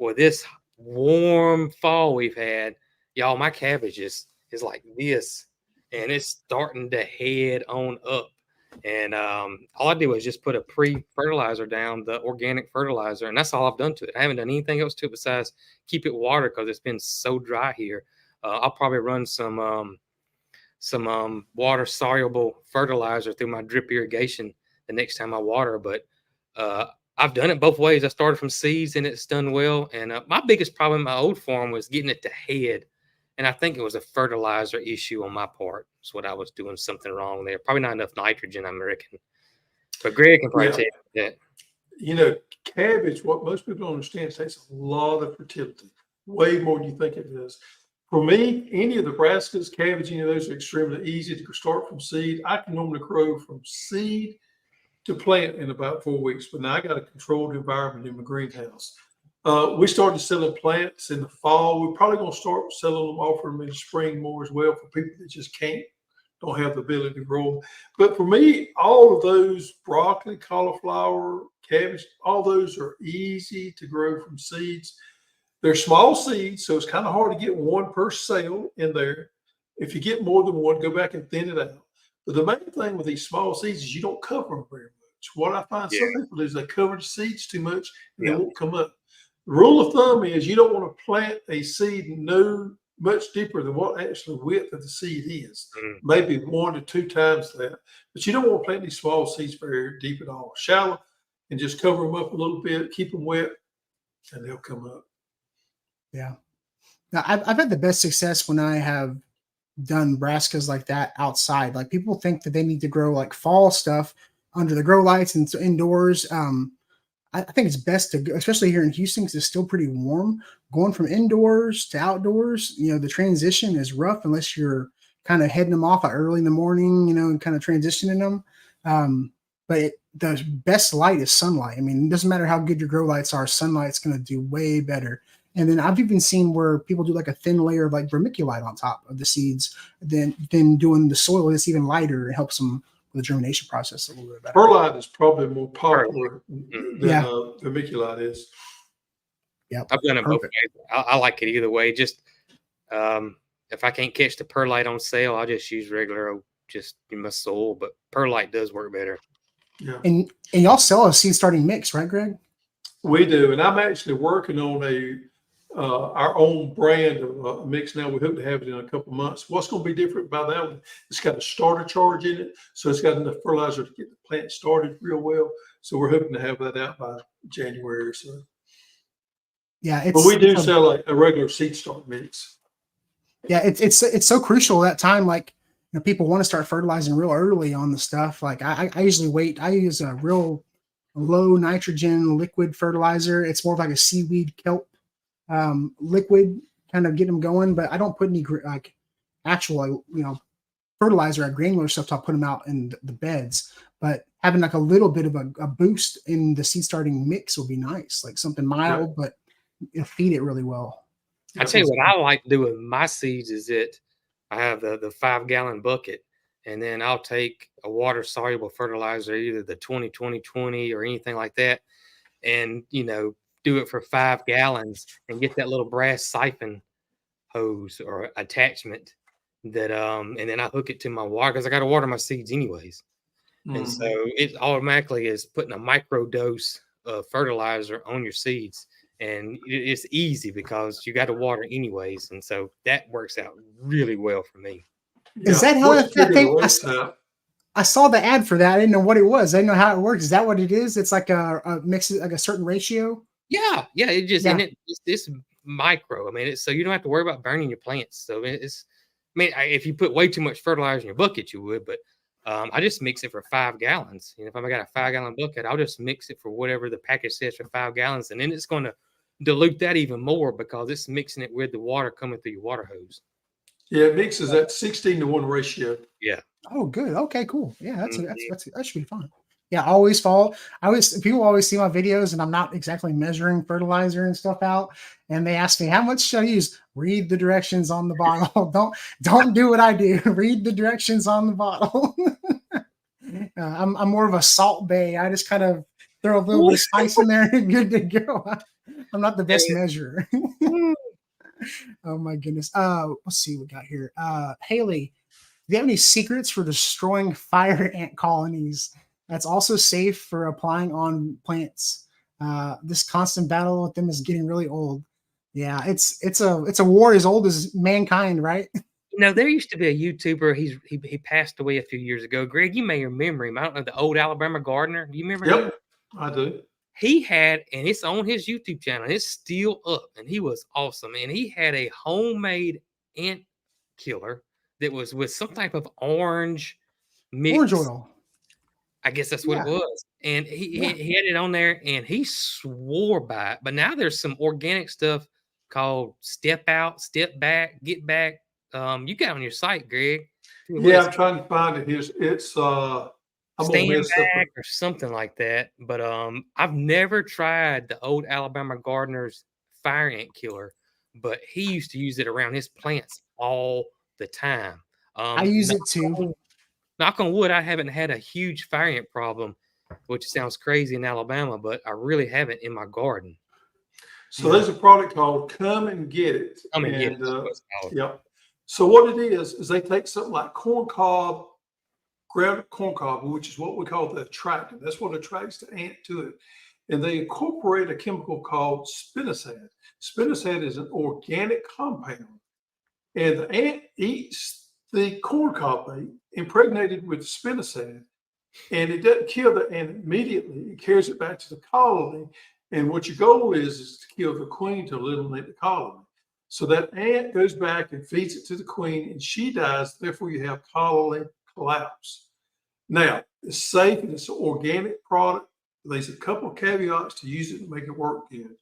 with this warm fall we've had, y'all, my cabbage is like this, and it's starting to head on up. And all I did was just put a pre-fertilizer down, the organic fertilizer, and that's all I've done to it. I haven't done anything else to it besides keep it watered because it's been so dry here. I'll probably run some water soluble fertilizer through my drip irrigation the next time I water. But I've done it both ways. I started from seeds and it's done well. And my biggest problem in my old farm was getting it to head. And I think it was a fertilizer issue on my part. That's what I was doing something wrong there. Probably not enough nitrogen, I'm reckon. But Greg can probably tell you that. You know, cabbage, what most people don't understand, it takes a lot of fertility, way more than you think it does. For me, any of the brassicas, cabbage, any of those are extremely easy to start from seed. I can normally grow from seed to plant in about 4 weeks, but now I got a controlled environment in my greenhouse. We started selling plants in the fall. We're probably going to start selling them, offering them in the spring more as well for people that just don't have the ability to grow them. But for me, all of those, broccoli, cauliflower, cabbage, all those are easy to grow from seeds. They're small seeds, so it's kind of hard to get one per sale in there. If you get more than one, go back and thin it out. But the main thing with these small seeds is you don't cover them very much. What I find some people do is they cover the seeds too much and they won't come up. The rule of thumb is you don't want to plant a seed much deeper than what actually width of the seed is. Maybe 1 to 2 times that. But you don't want to plant these small seeds very deep at all. Shallow, and just cover them up a little bit, keep them wet, and they'll come up. Yeah. Now I've had the best success when I have done brassicas like that outside. Like people think that they need to grow like fall stuff under the grow lights and indoors. I think it's best to, especially here in Houston, because it's still pretty warm. Going from indoors to outdoors, you know, the transition is rough unless you're kind of heading them off early in the morning, you know, and kind of transitioning them. But the best light is sunlight. I mean, it doesn't matter how good your grow lights are, sunlight's going to do way better. And then I've even seen where people do like a thin layer of like vermiculite on top of the seeds, then doing the soil that's even lighter. It helps them with the germination process a little bit better. Perlite is probably more popular than vermiculite is. Yeah, I've done it both ways. I like it either way. Just if I can't catch the perlite on sale, I'll just use regular, just in my soil. But perlite does work better. Yeah. And y'all sell a seed starting mix, right, Greg? We do, and I'm actually working on our own brand of mix now. We hope to have it in a couple months. What's going to be different about that one? It's got a starter charge in it, so it's got enough fertilizer to get the plant started real well. So we're hoping to have that out by January or so. Yeah, But we do sell like a regular seed start mix. Yeah, it's so crucial that time. Like, you know, people want to start fertilizing real early on the stuff. Like I usually wait. I use a real low nitrogen liquid fertilizer. It's more of like a seaweed kelp liquid, kind of get them going. But I don't put any like actual, you know, fertilizer or granular stuff to put them out in the beds. But having like a little bit of a boost in the seed starting mix will be nice. Like something mild, but it'll feed it really well. I tell you what I like to do with my seeds is that I have the 5-gallon bucket, and then I'll take a water soluble fertilizer, either the 20 or anything like that, and you know, do it for 5 gallons and get that little brass siphon hose or attachment that and then I hook it to my water because I got to water my seeds anyways. And so it automatically is putting a micro dose of fertilizer on your seeds. And it's easy because you got to water anyways. And so that works out really well for me. Is that how that thing? I saw the ad for that. I didn't know what it was. I didn't know how it works. Is that what it is? It's like a mix, like a certain ratio. Yeah. It just, and it's micro. I mean, it's so you don't have to worry about burning your plants. So it's, I mean, if you put way too much fertilizer in your bucket, you would, but I just mix it for 5 gallons. You know, if I got a 5-gallon bucket, I'll just mix it for whatever the package says for 5 gallons. And then it's going to dilute that even more because it's mixing it with the water coming through your water hose. Yeah, it mixes at 16-to-1 ratio. Yeah. Oh, good. Okay, cool. Yeah, that's that should be fun. Yeah, always follow. People always see my videos and I'm not exactly measuring fertilizer and stuff out. And they ask me, how much should I use? Read the directions on the bottle. Don't do what I do. Read the directions on the bottle. I'm more of a salt bay. I just kind of throw a little bit of spice in there and good to go. I'm not the best measurer. Oh my goodness. Let's see what we got here. Haley, do you have any secrets for destroying fire ant colonies? That's also safe for applying on plants. This constant battle with them is getting really old. Yeah, it's a war as old as mankind, right? You know, there used to be a YouTuber. He passed away a few years ago. Greg, you may remember him. I don't know, the old Alabama gardener. Do you remember him? Yep, I do. He had, and it's on his YouTube channel. It's still up, and he was awesome. And he had a homemade ant killer that was with some type of orange mix. Orange oil. I guess that's what it was. And he had it on there, and he swore by it. But now there's some organic stuff called Step Out, Step Back, Get Back. You got it on your site, Greg. Yeah, I'm trying to find it. It's Stand Back or something like that. But I've never tried the old Alabama gardener's fire ant killer, but he used to use it around his plants all the time. I use it too. Knock on wood, I haven't had a huge fire ant problem, which sounds crazy in Alabama, but I really haven't in my garden. So there's a product called Come and Get It. Come and Get It. Yep. So what it is they take something like corn cob, ground corn cob, which is what we call the attractant. That's what attracts the ant to it. And they incorporate a chemical called spinosad. Spinosad is an organic compound. And the ant eats the corn cob bait impregnated with spinosad, and it doesn't kill the ant immediately. It carries it back to the colony. And what your goal is to kill the queen to eliminate the colony. So that ant goes back and feeds it to the queen, and she dies. Therefore, you have colony collapse. Now, it's safe and it's an organic product. There's a couple of caveats to use it to make it work good.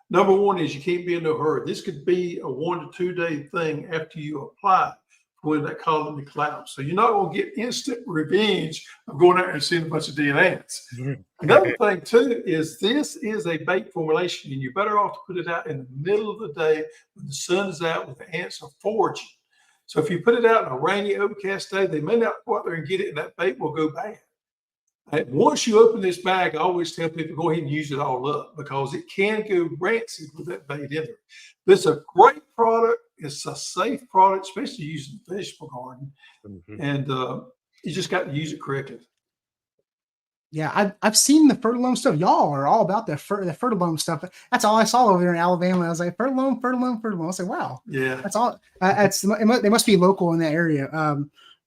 Number one is you can't be in no hurry. This could be a 1 to 2 day thing after you apply it when that colony collapse. So you're not going to get instant revenge of going out and seeing a bunch of dead ants. Another thing too is this is a bait formulation, and you're better off to put it out in the middle of the day when the sun is out, when the ants are foraging. So if you put it out on a rainy, overcast day, they may not go out there and get it, and that bait will go bad. And once you open this bag, I always tell people go ahead and use it all up because it can go rancid with that bait in there. This is a great product. It's a safe product, especially using the vegetable garden. And you just got to use it correctly. Yeah, I've seen the Fertilome stuff. Y'all are all about the Fertilome stuff. That's all I saw over there in Alabama. I was like, Fertilome, Fertilome, Fertilome. I was like, wow, Yeah. that's all. They must be local in that area.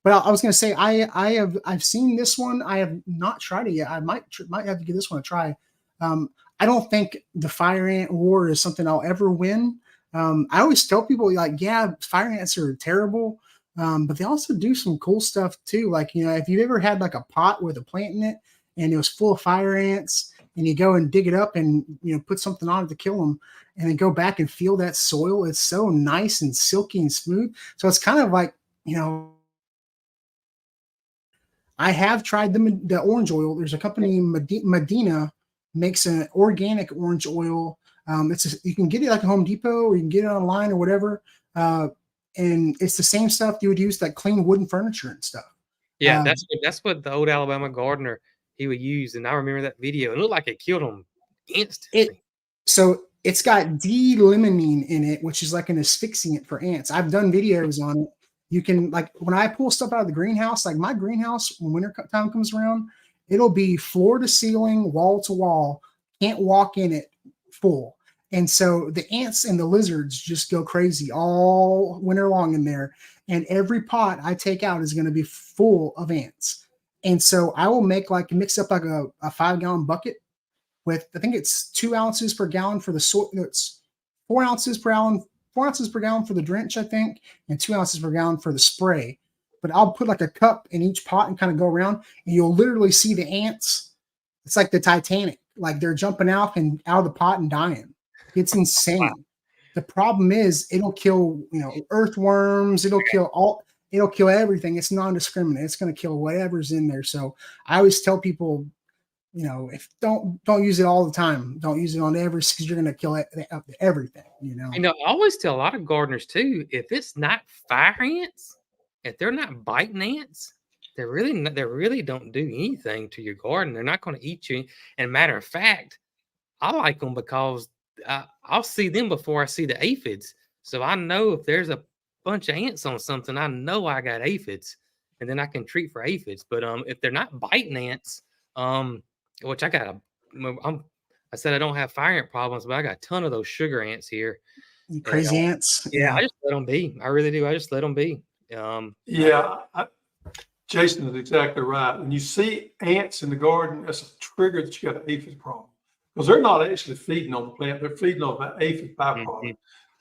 But I was gonna say I've seen this one. I have not tried it yet. I might have to give this one a try. I don't think the fire ant war is something I'll ever win. I always tell people like, yeah, fire ants are terrible. But they also do some cool stuff too. Like, if you've ever had like a pot with a plant in it and it was full of fire ants and you go and dig it up and, put something on it to kill them and then go back and feel that soil. It's so nice and silky and smooth. So it's kind of like, I have tried the orange oil. There's a company, Medina, makes an organic orange oil. You can get it like at Home Depot or you can get it online or whatever. And it's the same stuff you would use like clean wooden furniture and stuff. Yeah, that's what the old Alabama gardener he would use, and I remember that video. It looked like it killed him instantly. So it's got D-limonene in it, which is like an asphyxiant for ants. I've done videos on it. You can, like, when I pull stuff out of the greenhouse, like my greenhouse, when winter time comes around, it'll be floor to ceiling, wall to wall. Can't walk in it full. And so the ants and the lizards just go crazy all winter long in there. And every pot I take out is going to be full of ants. And so I will mix up like a 5-gallon bucket with, I think it's 2 ounces per gallon for the soil. It's 4 ounces per gallon, 4 ounces per gallon for the drench, I think, and 2 ounces per gallon for the spray. But I'll put like a cup in each pot and kind of go around, and you'll literally see the ants. It's like the Titanic, like they're jumping out of the pot and dying. It's insane. Wow. The problem is it'll kill, earthworms. It'll kill everything. It's non-discriminate. It's going to kill whatever's in there. So I always tell people, if don't use it all the time. Don't use it on every, because you're going to kill everything. I always tell a lot of gardeners too, if it's not fire ants, if they're not biting ants, they really don't do anything to your garden. They're not going to eat you. And matter of fact, I like them because I'll see them before I see the aphids. So I know if there's a bunch of ants on something, I know I got aphids, and then I can treat for aphids. But if they're not biting ants, which I said I don't have fire ant problems, but I got a ton of those sugar ants here. Crazy ants. Yeah, I just let them be. I really do. I just let them be. Jason is exactly right. When you see ants in the garden, that's a trigger that you got an aphid problem. Because they're not actually feeding on the plant, they're feeding on that aphid byproduct. Mm-hmm.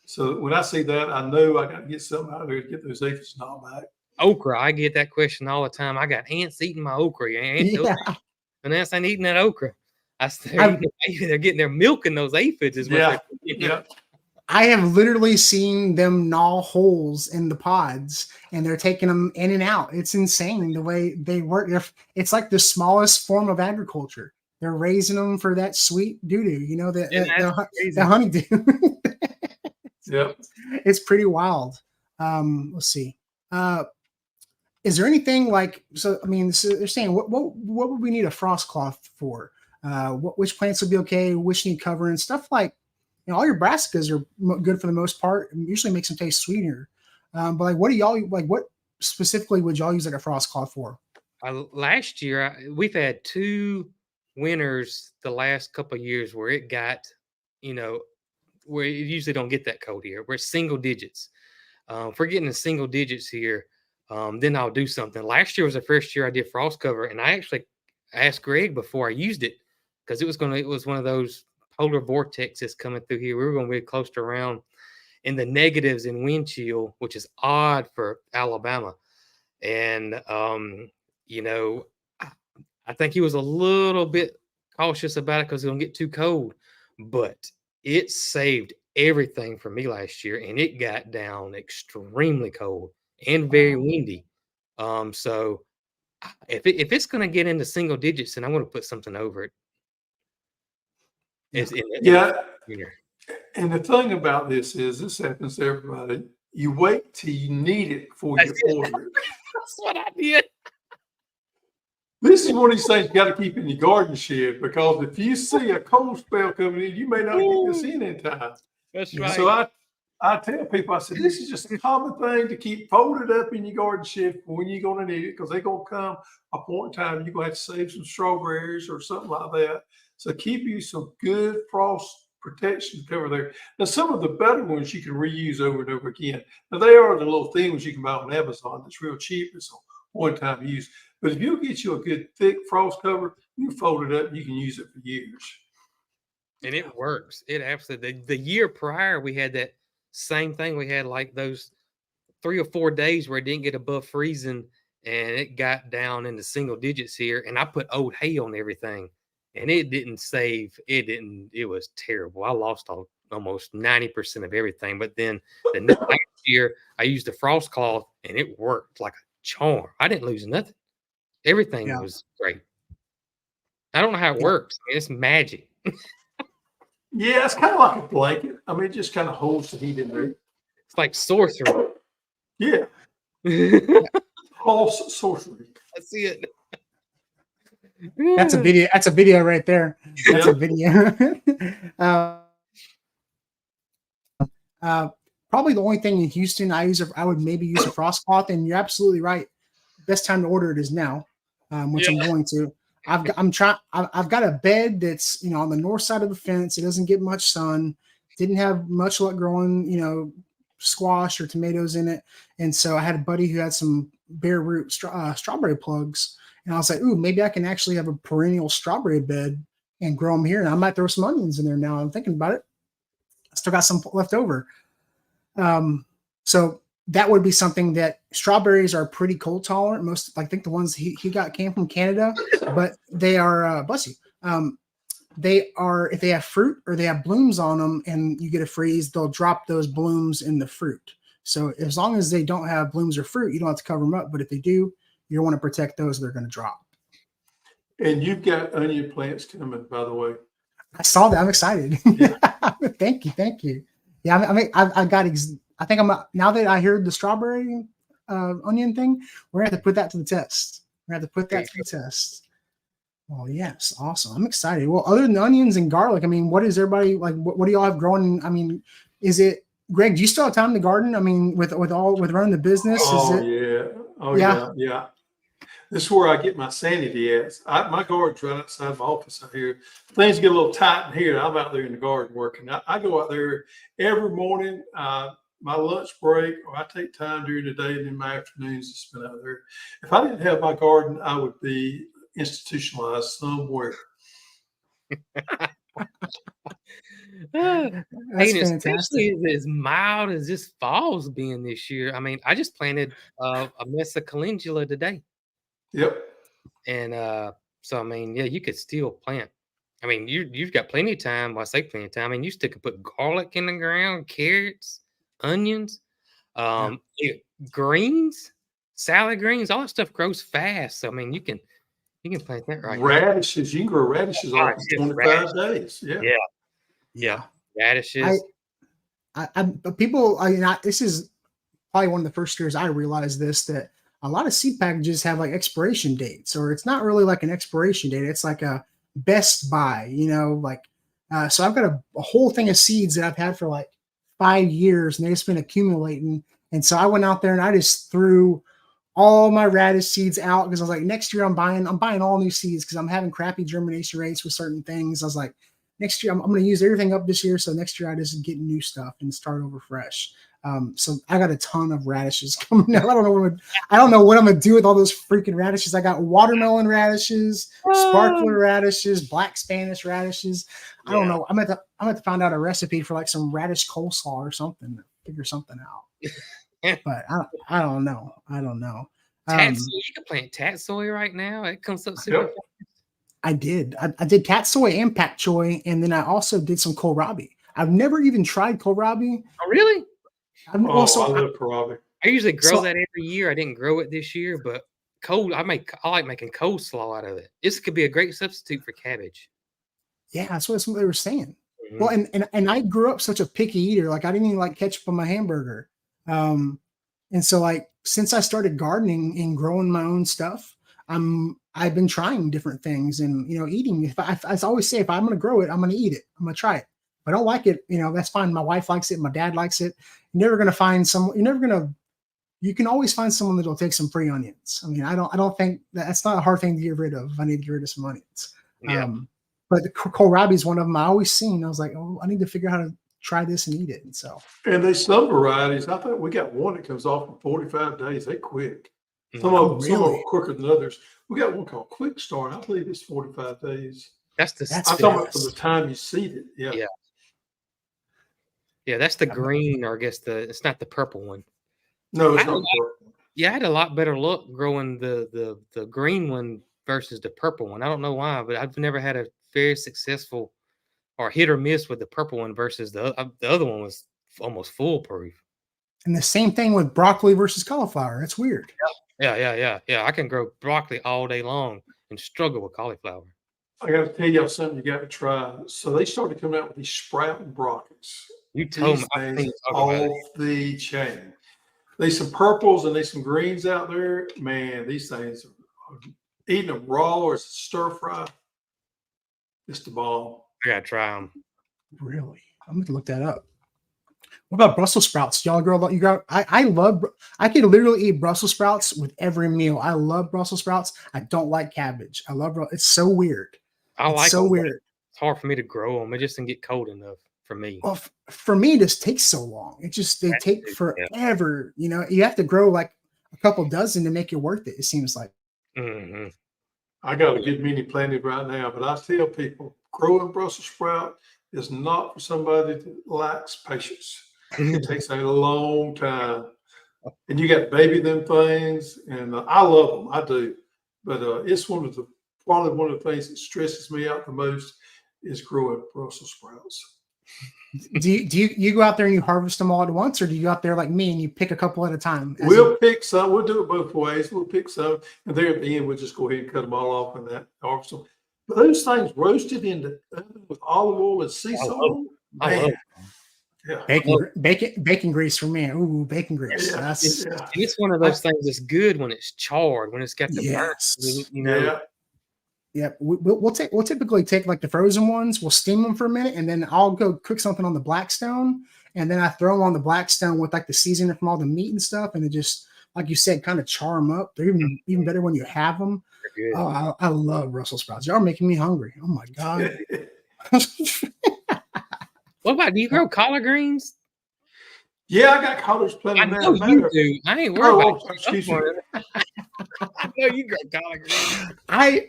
So when I see that, I know I got to get something out there to get those aphids knocked back. Okra, I get that question all the time. I got ants eating my okra. And ants ain't eating that okra. They're milking those aphids. Is what yeah. I have literally seen them gnaw holes in the pods, and they're taking them in and out. It's insane the way they work. It's like the smallest form of agriculture. They're raising them for that sweet doo-doo, the honeydew. Yeah, it's pretty wild. Let's see. Is there anything like, so? I mean, they're saying what would we need a frost cloth for? Which plants would be okay? Which need covering? Stuff like, all your brassicas are good for the most part. And usually makes them taste sweeter. But like, what do y'all like? What specifically would y'all use like a frost cloth for? Last year, we've had 2 winters the last couple of years where it got, where you usually don't get that cold here. We're single digits. If we're getting in single digits here, then I'll do something. Last year was the first year I did frost cover, and I actually asked Greg before I used it because it was one of those polar vortexes coming through here. We were going to be close to around in the negatives in wind chill, which is odd for Alabama. And I think he was a little bit cautious about it because it's going to get too cold, but it saved everything for me last year, and it got down extremely cold and very windy. So if it's going to get into single digits, then I'm going to put something over it. And the thing about this happens to everybody. You wait till you need it before you order it. That's what I did. This is one of these things you got to keep in your garden shed, because if you see a cold spell coming in, you may not get this in time. That's right. So I tell people, I said, this is just a common thing to keep folded up in your garden shed for when you're going to need it, because they're going to come a point in time you're going to have to save some strawberries or something like that. So keep you some good frost protection to cover there. Now, some of the better ones you can reuse over and over again. Now, they are the little thin ones you can buy on Amazon that's real cheap. It's a one-time use. But if you'll get you a good thick frost cover, you fold it up and you can use it for years. And it works. It absolutely. The year prior, we had that same thing. We had like those 3 or 4 days where it didn't get above freezing, and it got down in the single digits here. And I put old hay on everything, and it didn't save. It didn't. It was terrible. I lost almost 90% of everything. But then the next year, I used the frost cloth, and it worked like a charm. I didn't lose nothing. Everything was great. I don't know how it works. It's magic. Yeah, it's kind of like a blanket. I mean, it just kind of holds the heat in there. It's like sorcery. Yeah. False sorcery. I see it. That's a video. That's a video right there. That's a video. Probably the only thing in Houston I would maybe use a frost cloth, and you're absolutely right. Best time to order it is now, which I'm going to. I've got a bed that's, on the north side of the fence. It doesn't get much sun. Didn't have much luck growing, squash or tomatoes in it. And so I had a buddy who had some bare root strawberry plugs. And I was like, ooh, maybe I can actually have a perennial strawberry bed and grow them here. And I might throw some onions in there now. I'm thinking about it. I still got some left over. So that would be something that strawberries are pretty cold tolerant. I think the ones he got came from Canada, but they are, bless you. They are, if they have fruit or they have blooms on them and you get a freeze, they'll drop those blooms in the fruit. So as long as they don't have blooms or fruit, you don't have to cover them up. But if they do, you want to protect those. They're going to drop. And you've got onion plants coming, by the way. I saw that. I'm excited. Yeah. Thank you. Yeah, I think now that I heard the strawberry onion thing, we're gonna have to put that to the test. Well, yes, awesome. I'm excited. Well, other than onions and garlic, I mean, what is everybody like? What do y'all have growing? I mean, is it Greg? Do you still have time to garden? I mean, with running the business? Yeah. This is where I get my sanity at. My garden's right outside my office out here. Things get a little tight in here. I'm out there in the garden working. I go out there every morning. My lunch break, or I take time during the day and in my afternoons to spend out there. If I didn't have my garden, I would be institutionalized somewhere. Especially as mild as this fall's being this year. I mean, I just planted a mess of calendula today. Yep. And so I mean, yeah, you could still plant. I mean, you've got plenty of time. Well, I say plenty of time. I mean, you still could put garlic in the ground, carrots, onions, greens, salad greens, all that stuff grows fast. So I mean, you can plant that right. Radishes, you can grow radishes on 25 days. Yeah. Radishes. This is probably one of the first years I realized this, that a lot of seed packages have like expiration dates, or it's not really like an expiration date. It's like a best buy, so I've got a whole thing of seeds that I've had for like 5 years, and they've just been accumulating. And so I went out there and I just threw all my radish seeds out, because I was like, next year I'm buying all new seeds, because I'm having crappy germination rates with certain things. I was like, next year I'm going to use everything up this year, so next year I just get new stuff and start over fresh. So I got a ton of radishes coming out. I don't know what I'm going to do with all those freaking radishes. I got watermelon radishes, sparkler radishes, black Spanish radishes. I don't know. I'm going to have to find out a recipe for like some radish coleslaw or something to figure something out. But I don't know. You can plant tatsoi right now. It comes up super fast. I did. I did tatsoi and pak choi, and then I also did some kohlrabi. I've never even tried kohlrabi. Oh, really? I love kohlrabi. I usually grow that every year. I didn't grow it this year, but I like making coleslaw out of it. This could be a great substitute for cabbage. Yeah, that's what they were saying. Mm-hmm. Well, and I grew up such a picky eater. Like I didn't even like ketchup on my hamburger. And so like since I started gardening and growing my own stuff, I've been trying different things and eating. I always say, if I'm going to grow it, I'm going to eat it. I'm going to try it. If I don't like it, that's fine. My wife likes it. My dad likes it. You're never going to find someone, you can always find someone that'll take some free onions. I mean, I don't think that's not a hard thing to get rid of. If I need to get rid of some onions. Yeah. But the kohlrabi is one of them I always seen. I was like, oh, I need to figure out how to try this and eat it. And so, And there's some varieties. I think we got one that comes off in 45 days. They quick. Some Oh, of them are really? quicker than others. We got one called Quick Start. I believe it's 45 days. That's That's I'm talking about from fast. the time you seed it. Yeah. Yeah. Yeah, that's the I'm- green, or I guess it's not the purple one. No, it's I not. don't Yeah, I had a lot better luck growing the green one versus the purple one. I don't know why, but I've never had a very successful or hit or miss with the purple one versus the other one was almost foolproof. And the same thing with broccoli versus cauliflower. It's weird. Yeah. I can grow broccoli all day long and struggle with cauliflower. I got to tell y'all something you got to try. So they started coming out with these sprouting broccolis. You told These me I've things seen you talk about it. off the chain. There's some purples and there's some greens out there. Man, these things, eating them raw or as a stir fry, it's the bomb. I gotta try them. Really? I'm going to look that up. What about Brussels sprouts? Y'all grow you got I could literally eat Brussels sprouts with every meal. I love Brussels sprouts. I don't like cabbage. I love it's so weird. I It's like so them, but weird. it's hard for me to grow them. It just didn't get cold enough for me. Well, for me, it just takes so long. They That take too, forever. You have to grow like a couple dozen to make it worth it. It seems like. Mhm. I got a good many planted right now, but I tell people growing Brussels sprout is not for somebody that lacks patience. It takes a long time, and you got to baby them things. And I love them, I do, but it's probably one of the things that stresses me out the most is growing Brussels sprouts. Do you go out there and you harvest them all at once, or do you go out there like me and you pick a couple at a time? We'll pick some. We'll do it both ways. We'll pick some, and there at the end, we'll just go ahead and cut them all off and that harvest them. But those things roasted in the oven with olive oil and sea salt, I love man. it. Yeah. Bacon grease for me. Ooh, bacon grease. Yeah. That's Yeah. And it's one of those things that's good when it's charred, when it's got the yes. burnt, you know. Yeah. Yeah, we'll typically take like the frozen ones. We'll steam them for a minute, and then I'll go cook something on the Blackstone, and then I throw them on the Blackstone with like the seasoning from all the meat and stuff, and it just, like you said, kind of char them up. They're even better when you have them. They're good. Oh, I love Brussels sprouts. Y'all are making me hungry. Oh my god. What about, do you grow collard greens? Yeah, I got collards I planted know now. you do. I ain't worried Oh, about excuse you. me. I know you grow collard greens.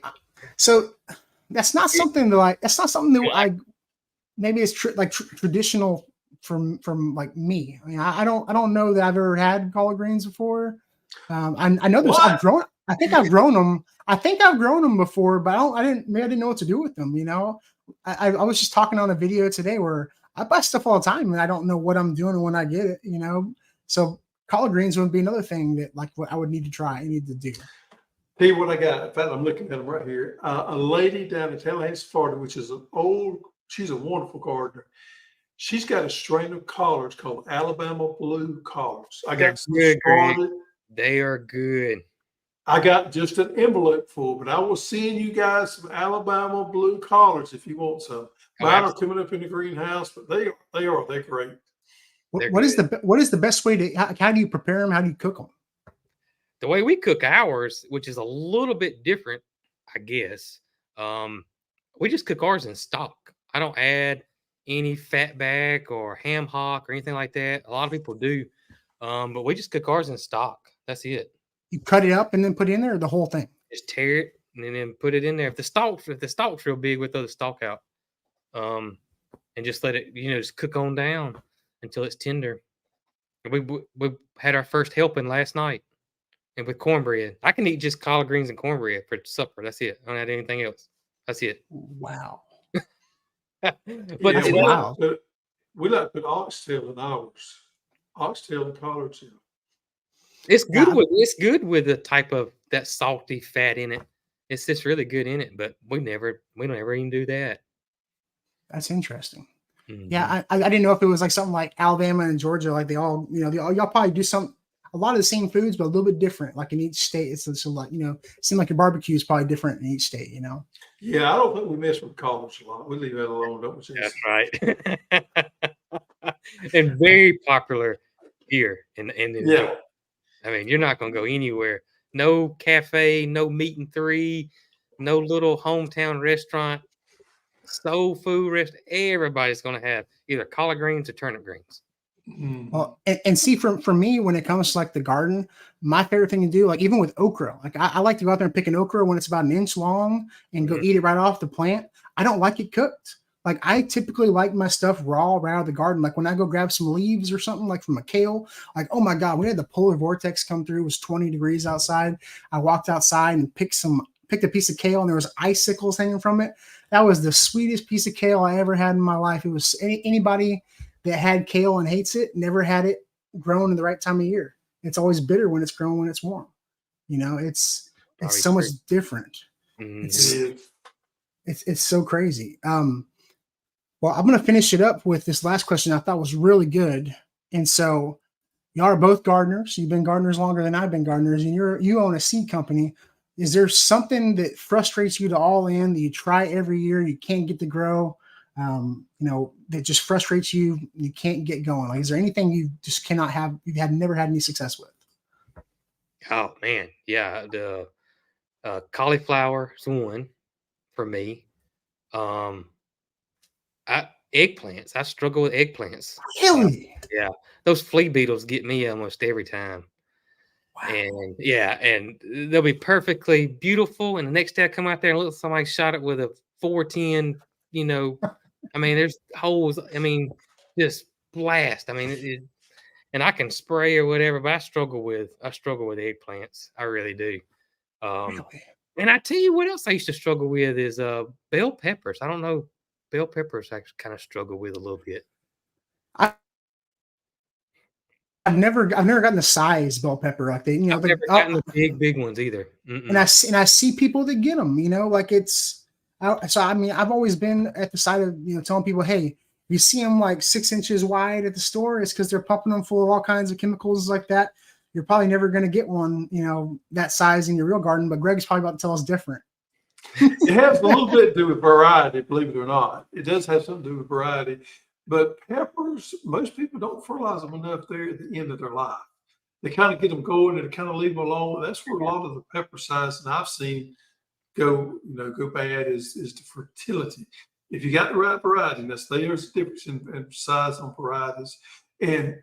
So that's not something that I maybe it's traditional from like me. I mean, I don't know that I've ever had collard greens before. I know there's What? I think I've grown them. I think I've grown them before, but I didn't know what to do with them. I was just talking on a video today where I buy stuff all the time and I don't know what I'm doing when I get it. So collard greens would be another thing that like what I would need to try. I need to do. Tell you what I got. In fact, I'm looking at them right here. A lady down in Tallahassee, Florida, which is she's a wonderful gardener. She's got a strain of collards called Alabama Blue collards. I got some They're good, Greg. started. They are good. I got just an envelope full, but I will send you guys some Alabama Blue collards if you want some. Mine are coming up in the greenhouse, but they're great. They're What is the best way to how do you prepare them? How do you cook them? The way we cook ours, which is a little bit different, I guess, we just cook ours in stock. I don't add any fat back or ham hock or anything like that. A lot of people do, but we just cook ours in stock. That's it. You cut it up and then put it in there, or the whole thing? Just tear it and then put it in there. If the stalk's real big, we throw the stalk out, and just let it, just cook on down until it's tender. We had our first helping last night. And with cornbread, I can eat just collard greens and cornbread for supper. That's it. I don't add anything else. That's it. Wow. But Yeah, That's wild. we like to put oxtail in ours. Oxtail and collards in. it's good Yeah. with the type of that salty fat in it. It's just really good in it. But we don't ever even do that. That's interesting. Mhm. Yeah, I didn't know if it was like something like Alabama and Georgia, like y'all probably do some. a lot of the same foods, but a little bit different. Like in each state, it's a lot. Seem like your barbecue is probably different in each state. Yeah, I don't think we mess with collards a lot. We leave that alone, don't we, That's Jason? right. And very popular here in the Yeah. I mean, you're not gonna go anywhere. No cafe, no meat and three, no little hometown restaurant, soul food restaurant. Everybody's gonna have either collard greens or turnip greens. Mhm. Well, and see, for me, when it comes to like the garden, my favorite thing to do, like even with okra, like I like to go out there and pick an okra when it's about an inch long and go Mhm. eat it right off the plant. I don't like it cooked. Like I typically like my stuff raw right out of the garden. Like when I go grab some leaves or something, like from a kale, like oh my god, we had the polar vortex come through. It was 20 degrees outside. I walked outside and picked a piece of kale, and there was icicles hanging from it. That was the sweetest piece of kale I ever had in my life. It was anybody that had kale and hates it never had it grown in the right time of year. It's always bitter when it's grown when it's warm. It's Probably so much true. different. Mhm. It It's is. it's so crazy. Well, I'm gonna finish it up with this last question I thought was really good. And so y'all are both gardeners. You've been gardeners longer than I've been gardeners, and you own a seed company. Is there something that frustrates you to all in that you try every year, you can't get to grow? That just frustrates you, you can't get going. Like, is there anything you just cannot have, never had any success with? Oh man, yeah. The cauliflower is one for me. Um, eggplants. I struggle with eggplants. Really? Yeah, those flea beetles get me almost every time. Wow. And yeah, and they'll be perfectly beautiful, and the next day I come out there and look, somebody shot it with a 410. You know, I mean, there's holes. I mean, just blast. I mean, and I can spray or whatever, but I struggle with eggplants. I really do. Um, Really? and I tell you what else I used to struggle with is bell peppers. I don't know, bell peppers I kind of struggle with a little bit. I, I've never gotten the size bell pepper like they, I've never gotten the big ones either. and Mm-mm. I see people that get them, like so I mean, I've always been at the side of, telling people, hey, you see them like 6 inches wide at the store, it's because they're pumping them full of all kinds of chemicals like that. You're probably never going to get one, that size in your real garden, but Greg's probably about to tell us different. It has a little bit to do with variety, believe it or not. It does have something to do with variety. But peppers, most people don't fertilize them enough there at the end of their life. They kind of get them going and kind of leave them alone. That's where a lot of the pepper size that I've seen go bad is the fertility. If you got the right variety, there's a difference in size on varieties. And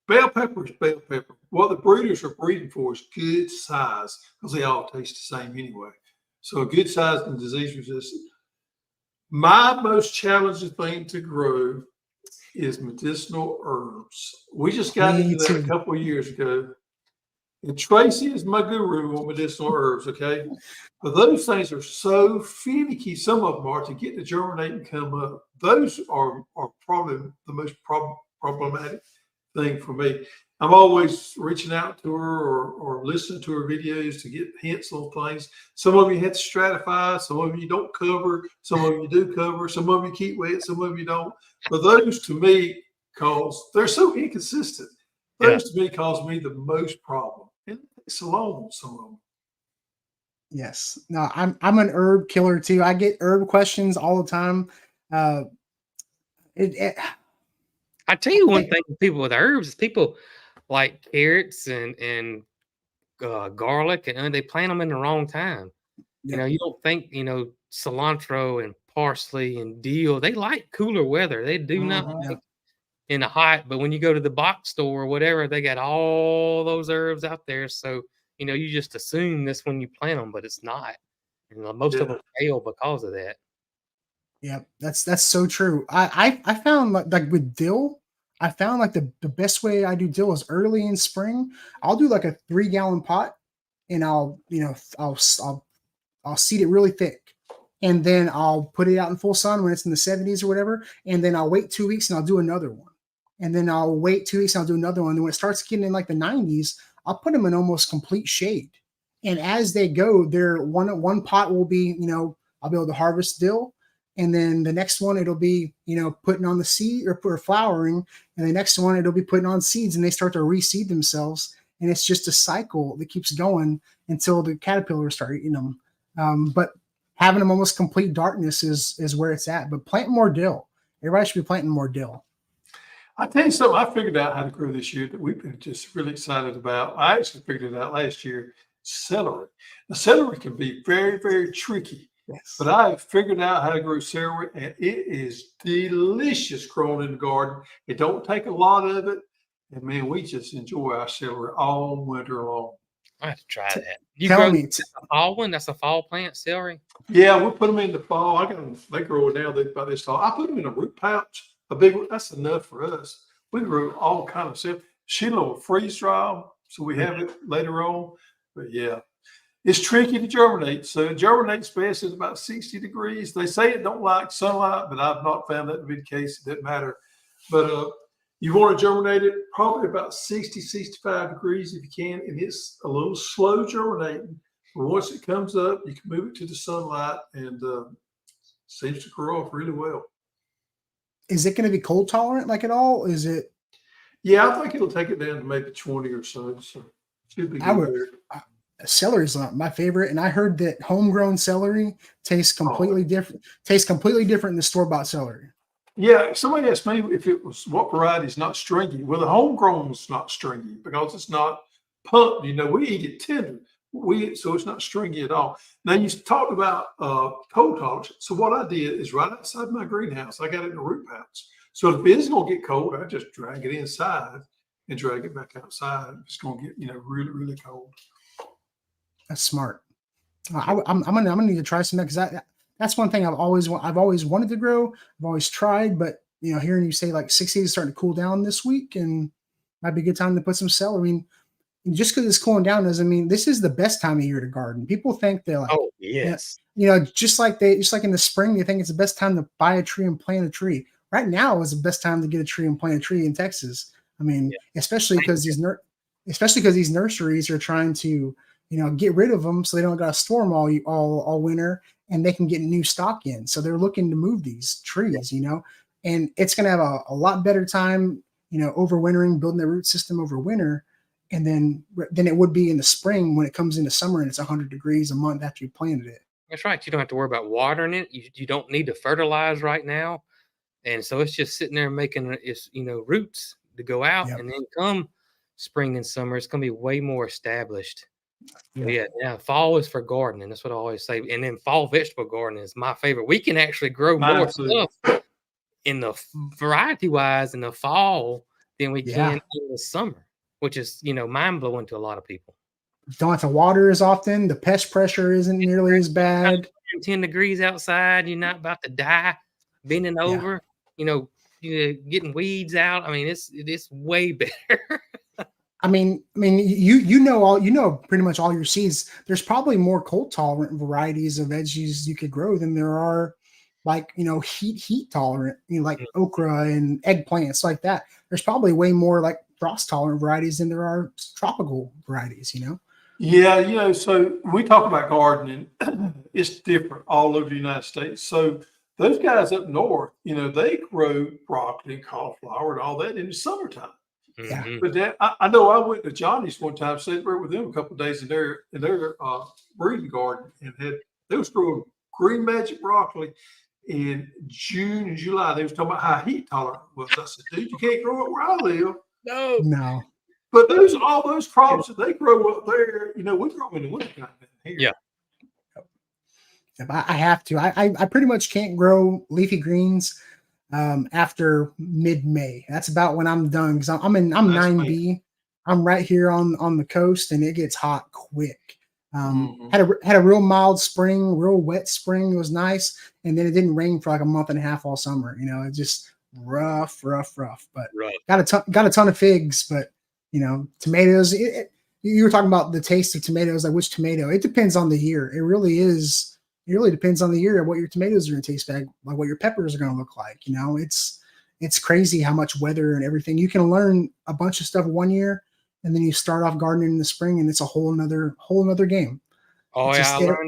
bell pepper is bell pepper. What the breeders are breeding for is good size because they all taste the same anyway. So a good size and disease resistant. My most challenging thing to grow is medicinal herbs. We just got Me into that a too. couple of years ago. And Tracy is my guru on medicinal herbs, okay? But those things are so finicky, some of them are, to get to germinate and come up. Those are probably the most problematic thing for me. I'm always reaching out to her or listening to her videos to get hints on things. Some of you have to stratify, some of you don't cover, some of you do cover, some of you keep wet, some of you don't. But those to me they're so inconsistent. Those to me cause me the most problem. And it's alone with some of them. Yes. No, I'm an herb killer too. I get herb questions all the time. Uh, it I tell you one thing with people with herbs is people like carrots and garlic, and they plant them in the wrong time. Yeah. You don't think, cilantro and parsley and dill, they like cooler weather. They do not Mhm. like in the hot, but when you go to the box store or whatever, they got all those herbs out there. So, you just assume this when you plant them, but it's not. And most of Yeah. them fail because of that. Yeah, that's so true. I found like with dill, I found like the best way I do dill is early in spring. I'll do like a 3 gallon pot, and I'll seed it really thick, and then I'll put it out in full sun when it's in the 70s or whatever, and then I'll wait 2 weeks and I'll do another one, and then I'll wait 2 weeks and I'll do another one. And when it starts getting in like the 90s, I'll put them in almost complete shade, and as they go, they're one pot will be I'll be able to harvest dill, and then the next one it'll be putting on the seed or flowering, and the next one it'll be putting on seeds, and they start to reseed themselves. and it's just a cycle that keeps going until the caterpillars start eating them. But having them almost complete darkness is where it's at. But plant more dill. Everybody should be planting more dill. I tell you something, I figured out how to grow this year that we've been just really excited about. I actually figured it out last year. Celery. The celery can be very, very tricky, Yes. but I have figured out how to grow celery, and it is delicious growing in the garden. It don't take a lot of it, and man, we just enjoy our celery all winter long. I have to try T- that. You Tell grow me, that's a fall one? That's a fall plant, celery? Yeah, we'll put them in the fall. I got them. They grow now. They by this fall. I put them in a root pouch, a big one. That's enough for us. We grow all kind of stuff. Sheila will freeze dry 'em, so we have it later on. But yeah, it's tricky to germinate. So it germinates best at about 60 degrees. They say it don't like sunlight, but I've not found that to be the case. It doesn't matter. But you want to germinate it probably about 60, 65 degrees if you can, and it's a little slow germinating. But once it comes up, you can move it to the sunlight, and seems to grow off really well. is it going to be cold tolerant like at all? Is it? Yeah, I think it'll take it down to maybe 20 or so. So should be I good would. there. Celery is not my favorite, and I heard that homegrown celery tastes Oh, completely different. Tastes completely different than store bought celery. yeah. Somebody asked me if it was what variety is not stringy. Well, the homegrown is not stringy because it's not pumped. You know, we eat it tender. So it's not stringy at all. Now you talked about cold tolerance. So what I did is right outside my greenhouse, I got it in a root pouch. So if it's gonna get cold, I just drag it inside and drag it back outside. It's gonna get really really cold. That's smart. I'm gonna need to try some because that's one thing I've always wanted to grow. I've always tried, but hearing you say like 60 is starting to cool down this week, and might be a good time to put some celery. I mean, just because it's cooling down doesn't mean this is the best time of year to garden. People think they're like, Oh, yeah, yes. just like in the spring, they think it's the best time to buy a tree and plant a tree. Right now is the best time to get a tree and plant a tree in Texas. I mean, Yeah. especially because these nurseries are trying to get rid of them so they don't got to store them all winter, and they can get new stock in. So they're looking to move these trees, and it's going to have a lot better time, overwintering, building the root system over winter, and then it would be in the spring when it comes into summer and it's 100 degrees a month after you planted it. That's right. You don't have to worry about watering it. You don't need to fertilize right now. And so it's just sitting there making its, roots to go out. Yep. And then come spring and summer, it's going to be way more established. Yeah. Fall is for gardening. That's what I always say. And then fall vegetable gardening is my favorite. We can actually grow more Absolutely. stuff in the variety wise in the fall than we Yeah. can in the summer, which is, mind blowing to a lot of people. Don't have to water as often. The pest pressure isn't nearly as bad. 10 degrees outside, you're not about to die bending over, you're getting weeds out. I mean, it's way better. I mean, you know pretty much all your seeds. There's probably more cold tolerant varieties of veggies you could grow than there are like heat tolerant, like okra and eggplants like that. There's probably way more like frost tolerant varieties than there are tropical varieties. Yeah, so we talk about gardening. It's different all over the United States. So those guys up north, they grow broccoli and cauliflower and all that in the summertime. Yeah. Mhm. But I know I went to Johnny's one time, stayed there with them a couple of days in their breeding garden, and they was growing green magic broccoli in June and July. They was talking about how heat tolerant it was. I said, dude, you can't grow it where I live. No. But all those crops that they grow up there, we grow them in the wintertime down here. Yeah. I have to. I pretty much can't grow leafy greens after mid-May. That's about when I'm done because I'm That's 9B. I'm right here on the coast, and it gets hot quick. Mhm. Had a real mild spring, real wet spring. It was nice, and then it didn't rain for like a month and a half all summer. It's just rough. But Right. got a ton of figs, but tomatoes. You were talking about the taste of tomatoes, like which tomato. It depends on the year. It really is. It really depends on the year what your tomatoes are going to taste like what your peppers are going to look like. It's crazy how much weather and everything. You can learn a bunch of stuff one year, and then you start off gardening in the spring, and it's a whole nother game. Oh, It's yeah, just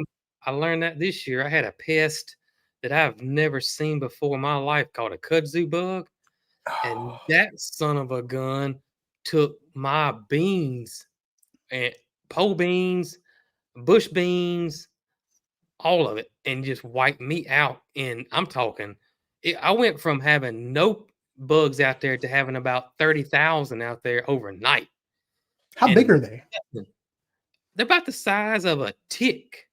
I learned that this year. I had a pest that I've never seen before in my life called a kudzu bug, and that son of a gun took my beans and pole beans, bush beans, all of it, and just wiped me out. And I'm talking, I went from having no bugs out there to having about 30,000 out there overnight. How And big are they? they're about the size of a tick.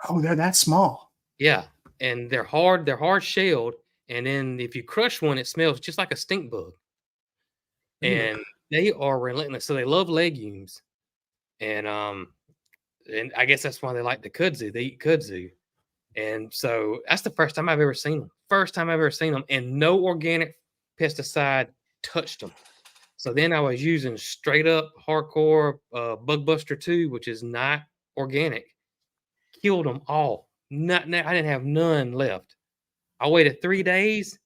Oh, they're that small. Yeah, and they're hard shelled. And then if you crush one, it smells just like a stink bug. And they are relentless. So they love legumes. And I guess that's why they like the kudzu. They eat kudzu. And so that's the first time I've ever seen them. First time I've ever seen them, and no organic pesticide touched them. So then I was using straight up hardcore Bug Buster 2, which is not organic. Killed them all. I didn't have none left. I waited 3 days.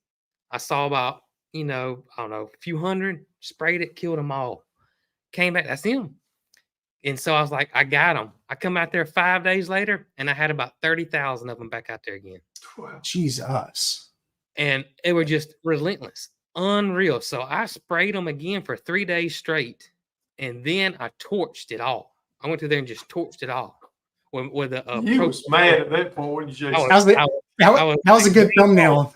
I saw about, I don't know, a few hundred, sprayed it, killed them all. Came back, that's them. And so I was like, I got them. I come out there 5 days later, and I had about 30,000 of them back out there again. Wow. Jesus. And they were just relentless, unreal. So I sprayed them again for 3 days straight, and then I torched it all. I went through there and just torched it all. With a You was mad at that point, wasn't you, Jason? That was a good thumbnail.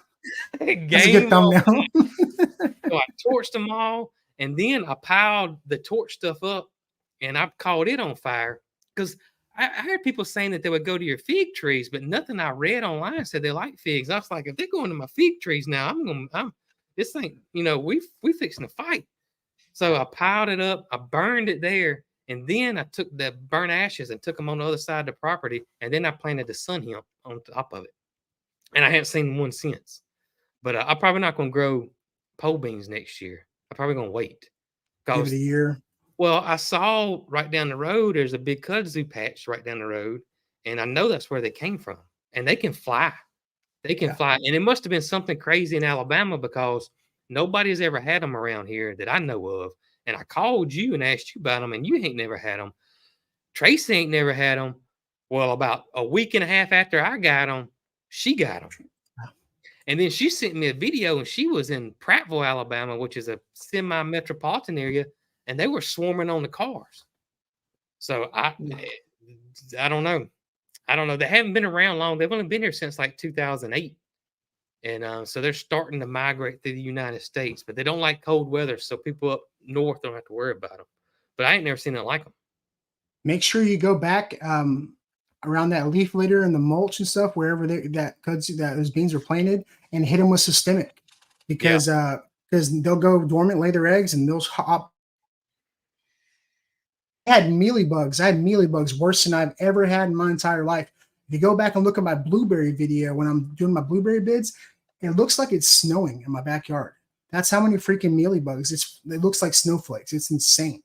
That's a good thumbnail. So I torched them all, and then I piled the torch stuff up, and I caught it on fire because I heard people saying that they would go to your fig trees, but nothing I read online said they like figs. I was like, if they're going to my fig trees now, this ain't, we fixing to fight. So I piled it up, I burned it there, and then I took the burnt ashes and took them on the other side of the property, and then I planted the sun hemp on top of it. And I haven't seen one since. But I'm probably not going to grow pole beans next year. I'm probably going to wait. Give it a year. Well, I saw right down the road, there's a big kudzu patch right down the road, and I know that's where they came from. And they can fly. They can fly. And it must have been something crazy in Alabama because nobody's ever had them around here that I know of. And I called you and asked you about them, and you ain't never had them. Tracy ain't never had them. Well, about a week and a half after I got them, she got them. And then she sent me a video, and she was in Prattville, Alabama, which is a semi-metropolitan area, and they were swarming on the cars. So I don't know. I don't know. They haven't been around long. They've only been here since like 2008. And so they're starting to migrate through the United States, but they don't like cold weather. So people up north don't have to worry about them. But I ain't never seen it like them. Make sure you go back around that leaf litter and the mulch and stuff, wherever those beans were planted, and hit them with systemic because they'll go dormant, lay their eggs, and they'll hop. I had mealybugs. I had mealybugs worse than I've ever had in my entire life. If you go back and look at my blueberry video when I'm doing my blueberry bids, it looks like it's snowing in my backyard. That's how many freaking mealybugs. It looks like snowflakes. It's insane.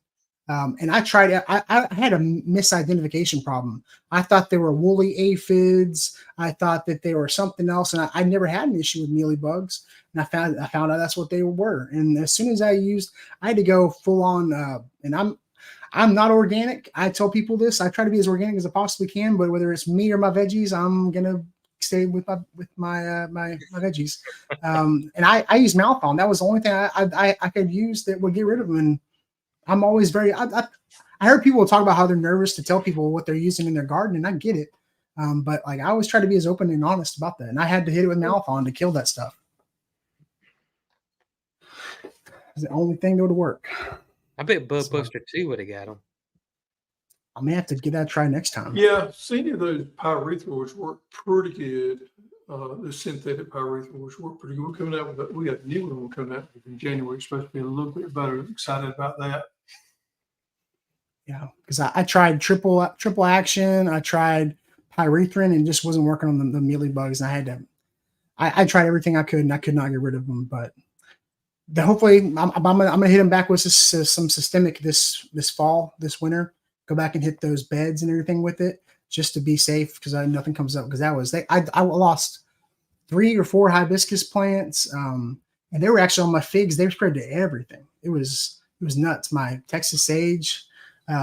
And I tried. I had a misidentification problem. I thought they were woolly aphids. I thought that they were something else, and I never had an issue with mealybugs. And I found out that's what they were. And as soon as I had to go full on. And I'm not organic. I tell people this. I try to be as organic as I possibly can. But whether it's me or my veggies, I'm gonna stay with my veggies. And I use Malthon. That was the only thing I could use that would get rid of them. And I'm always I heard people talk about how they're nervous to tell people what they're using in their garden, and I get it. But like I always try to be as open and honest about that. And I had to hit it with Malthon to kill that stuff. It's the only thing that would work. I bet Bug Buster 2 would have got them. I may have to give that a try next time. Yeah, any of those pyrethroids work pretty good. The synthetic pyrethroids work pretty good. We're coming out with we got a new one coming out in January. It's supposed to be a little bit better. Excited about that. Yeah, because I tried triple action. I tried pyrethrin and just wasn't working on the mealybugs. And I had to. I tried everything I could, and I could not get rid of them. But hopefully, I'm gonna hit them back with some systemic this fall, this winter. Go back and hit those beds and everything with it, just to be safe, because nothing comes up. Because I lost 3 or 4 hibiscus plants, and they were actually on my figs. They were spread to everything. It was nuts. My Texas sage,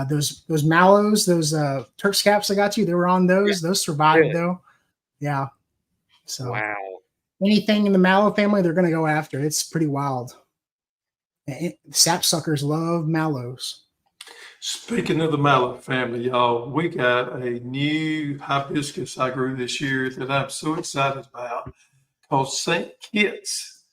those mallows, those Turk's caps I got you, they were on those. Yeah. Those survived though. Yeah. So wow. Anything in the mallow family, they're going to go after. It's pretty wild. Sapsuckers love mallows. Speaking of the mallet family, y'all, we got a new hibiscus I grew this year that I'm so excited about called St. Kitts.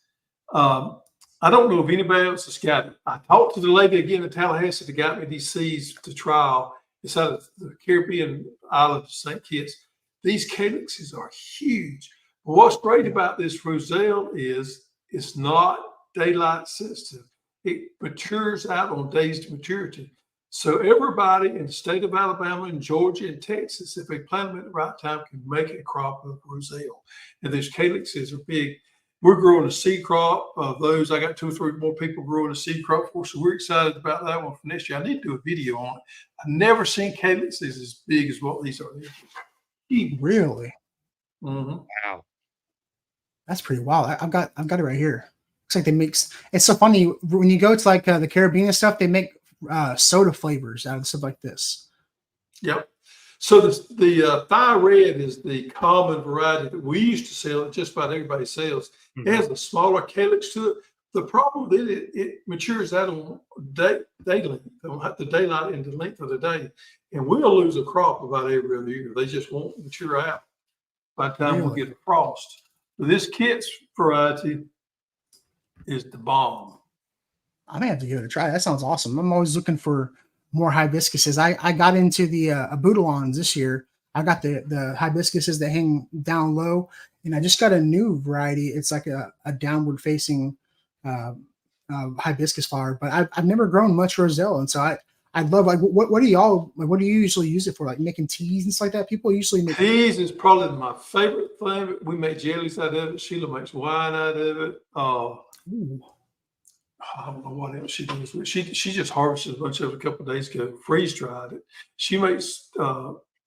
I don't know if anybody else has got it. I talked to the lady again in Tallahassee that got me these seeds to trial. It's out of the Caribbean island of St. Kitts. These calyxes are huge. But what's great about this roselle is it's not daylight sensitive. It matures out on days to maturity. So everybody in the state of Alabama and Georgia and Texas, if they plant them at the right time, can make a crop of roselle. And these calyxes are big. We're growing a seed crop of those. I got 2 or 3 more people growing a seed crop for, so we're excited about that one for next year. I need to do a video on it. I've never seen calyxes as big as what these are. Huge. Really? Mm-hmm. Wow. That's pretty wild. I've got it right here. Looks like they mix. It's so funny when you go to like the Caribbean and stuff. They make soda flavors out of stuff like this. Yep. So the Thigh Red is the common variety that we used to sell. That just about everybody sells. Mhm. It has a smaller calyx to it. The problem with it matures out on day length, the daylight and the length of the day, and we'll lose a crop about every other year. They just won't mature out by the time we Really? get a frost. This Kitts variety is the bomb. I may have to give it a try. That sounds awesome. I'm always looking for more hibiscuses. I got into the abutilons this year. I got the hibiscuses that hang down low, and I just got a new variety. It's like a downward facing hibiscus flower, but I've never grown much roselle, and so I'd love like what do y'all like? What do you usually use it for? Like making teas and stuff like that. People usually make Teas is probably my favorite thing. We make jellies out of it. Sheila makes wine out of it. Ooh. I don't know what else she does. She just harvested a bunch of it a couple of days ago, freeze dried it. She makes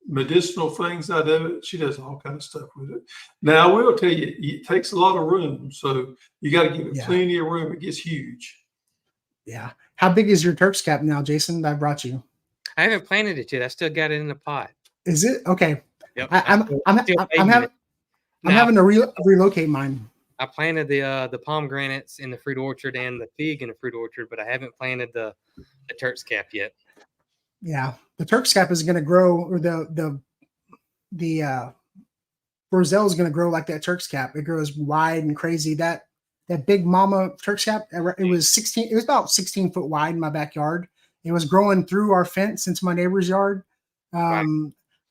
medicinal things out of it. She does all kinds of stuff with it. Now I will tell you, it takes a lot of room, so you got to give it Yeah. plenty of room. It gets huge. Yeah. How big is your Turk's cap now, Jason? That I brought you. I haven't planted it yet. I still got it in the pot. Is it okay? Yep. I'm still having babying it. I'm Now, having to relocate mine. I planted the pomegranates in the fruit orchard and the fig in the fruit orchard, but I haven't planted the Turk's cap yet. Yeah, the Turk's cap is going to grow, or the roselle is going to grow like that Turk's cap. It grows wide and crazy. That big mama Turk's cap, it was 16. It was about 16 foot wide in my backyard. It was growing through our fence into my neighbor's yard. Right.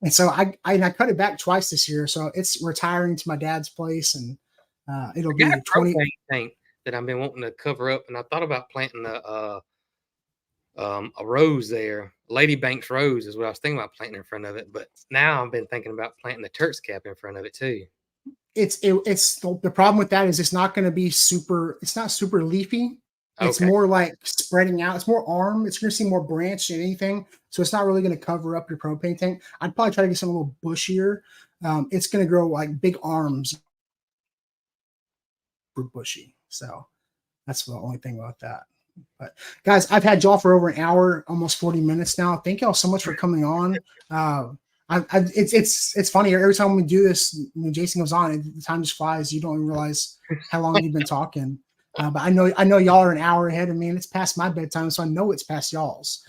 And so I cut it back twice this year. So it's retiring to my dad's place, and it'll I be got a 20. propane tank that I've been wanting to cover up, and I thought about planting a rose there. Lady Banks rose is what I was thinking about planting in front of it, but now I've been thinking about planting the Turk's cap in front of it too. It's the problem with that is it's not going to be super. It's not super leafy. It's Okay. more like spreading out. It's more arm. It's going to see more branch than anything. So it's not really going to cover up your propane tank. I'd probably try to get something a little bushier. It's going to grow like big arms for bushy. So that's the only thing about that. But guys, I've had y'all for over an hour, almost 40 minutes now. Thank y'all so much for coming on. It's funny every time we do this. When Jason goes on, the time just flies. You don't even realize how long you've been talking. But I know y'all are an hour ahead of me, and it's past my bedtime, so I know it's past y'all's.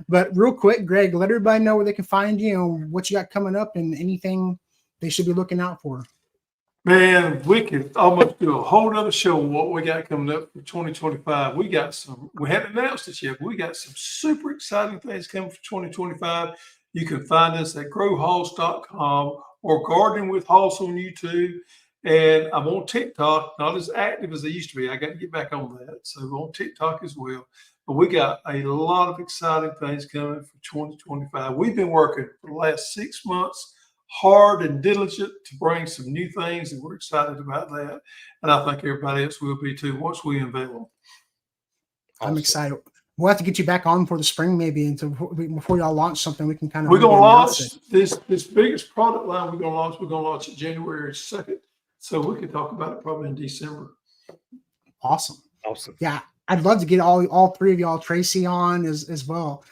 But real quick, Greg, let everybody know where they can find you and what you got coming up and anything they should be looking out for. Man, we could almost do a whole nother show on what we got coming up for 2025. We hadn't announced it yet, but we got some super exciting things coming for 2025. You can find us at growhoss.com or Gardening with Hoss on YouTube. And I'm on TikTok, not as active as I used to be. I got to get back on that. So we're on TikTok as well. But we got a lot of exciting things coming for 2025. We've been working for the last 6 months hard and diligent to bring some new things, and we're excited about that. And I think everybody else will be too once we unveil them. I'm Awesome. excited. We'll have to get you back on for the spring, maybe, before y'all launch something. We can kind of. We're gonna launch it. this biggest product line. We're gonna launch it January 2nd, so we can talk about it probably in December. Awesome. Yeah, I'd love to get all three of y'all, Tracy, on as well.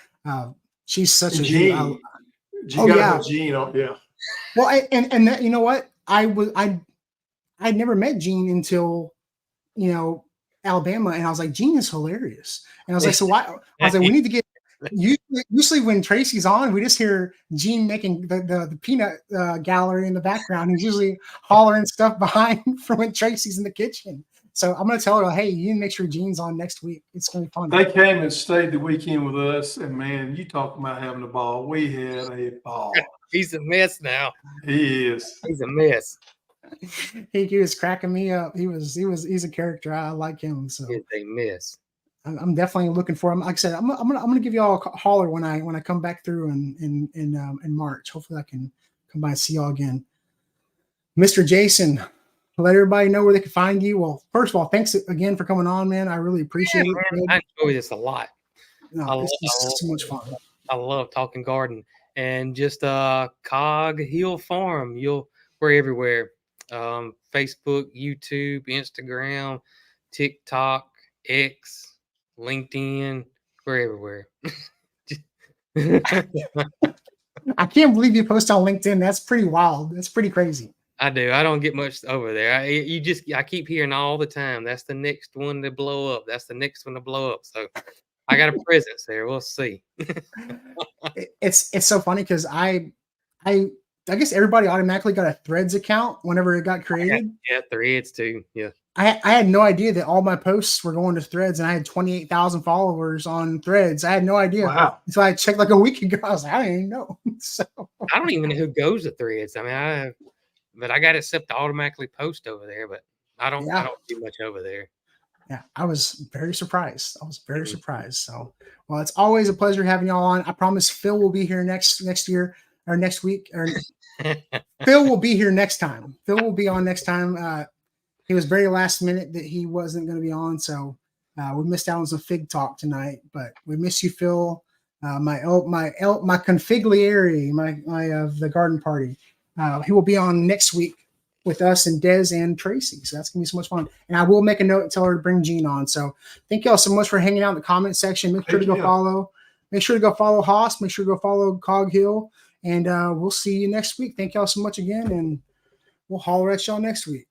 She's such And a Gene, oh, gotta yeah. have Gene on, yeah. Well, and that, you know what, I'd never met Gene until, Alabama, and I was like, Gene is hilarious. And I was like, so why? I was like, we need to get. Usually when Tracy's on, we just hear Gene making the peanut gallery in the background. He's usually hollering stuff behind from when Tracy's in the kitchen. So I'm gonna tell her, hey, you need to make sure Gene's on next week. It's gonna be fun. They came and stayed the weekend with us, and man, you talk about having a ball. We had a ball. He's a mess now. He is. He's a mess. He was cracking me up. He's a character. I like him. So He's a mess. I'm definitely looking for him. Like I said, I'm gonna give y'all a holler when I come back through in March. Hopefully I can come by and see y'all again. Mr. Jason, let everybody know where they can find you. Well, first of all, thanks again for coming on, man. I really appreciate it. Man, I enjoy this a lot. No, this is so much fun. I love talking garden and just Cog Hill Farm. We're everywhere. Facebook, YouTube, Instagram, TikTok, X, LinkedIn. We're everywhere. I can't believe you post on LinkedIn. That's pretty wild. That's pretty crazy. I do. I don't get much over there. I keep hearing all the time. That's the next one to blow up. That's the next one to blow up. So I got a presence there. We'll see. It's so funny because I guess everybody automatically got a Threads account whenever it got created. Yeah, Threads too. Yeah. I had no idea that all my posts were going to Threads, and I had 28,000 followers on Threads. I had no idea. Wow. So I checked like a week ago. I was like, I didn't even know. So I don't even know who goes to Threads. I mean, but I got it set to automatically post over there, but I don't do much over there. yeah, I was very surprised. Surprised. So, well, it's always a pleasure having y'all on. I promise Phil will be here next year or next week. Or Phil will be here next time. Phil will be on next time. He was very last minute that he wasn't going to be on, so we missed out on some fig talk tonight. But we miss you, Phil. My configliere, the garden party. He will be on next week with us and Des and Tracy. So that's gonna be so much fun. And I will make a note and tell her to bring Gene on. So thank y'all so much for hanging out in the comment section. Make sure to go follow. Make sure to go follow Haas. Make sure to go follow Cog Hill. And we'll see you next week. Thank y'all so much again, and we'll holler at y'all next week.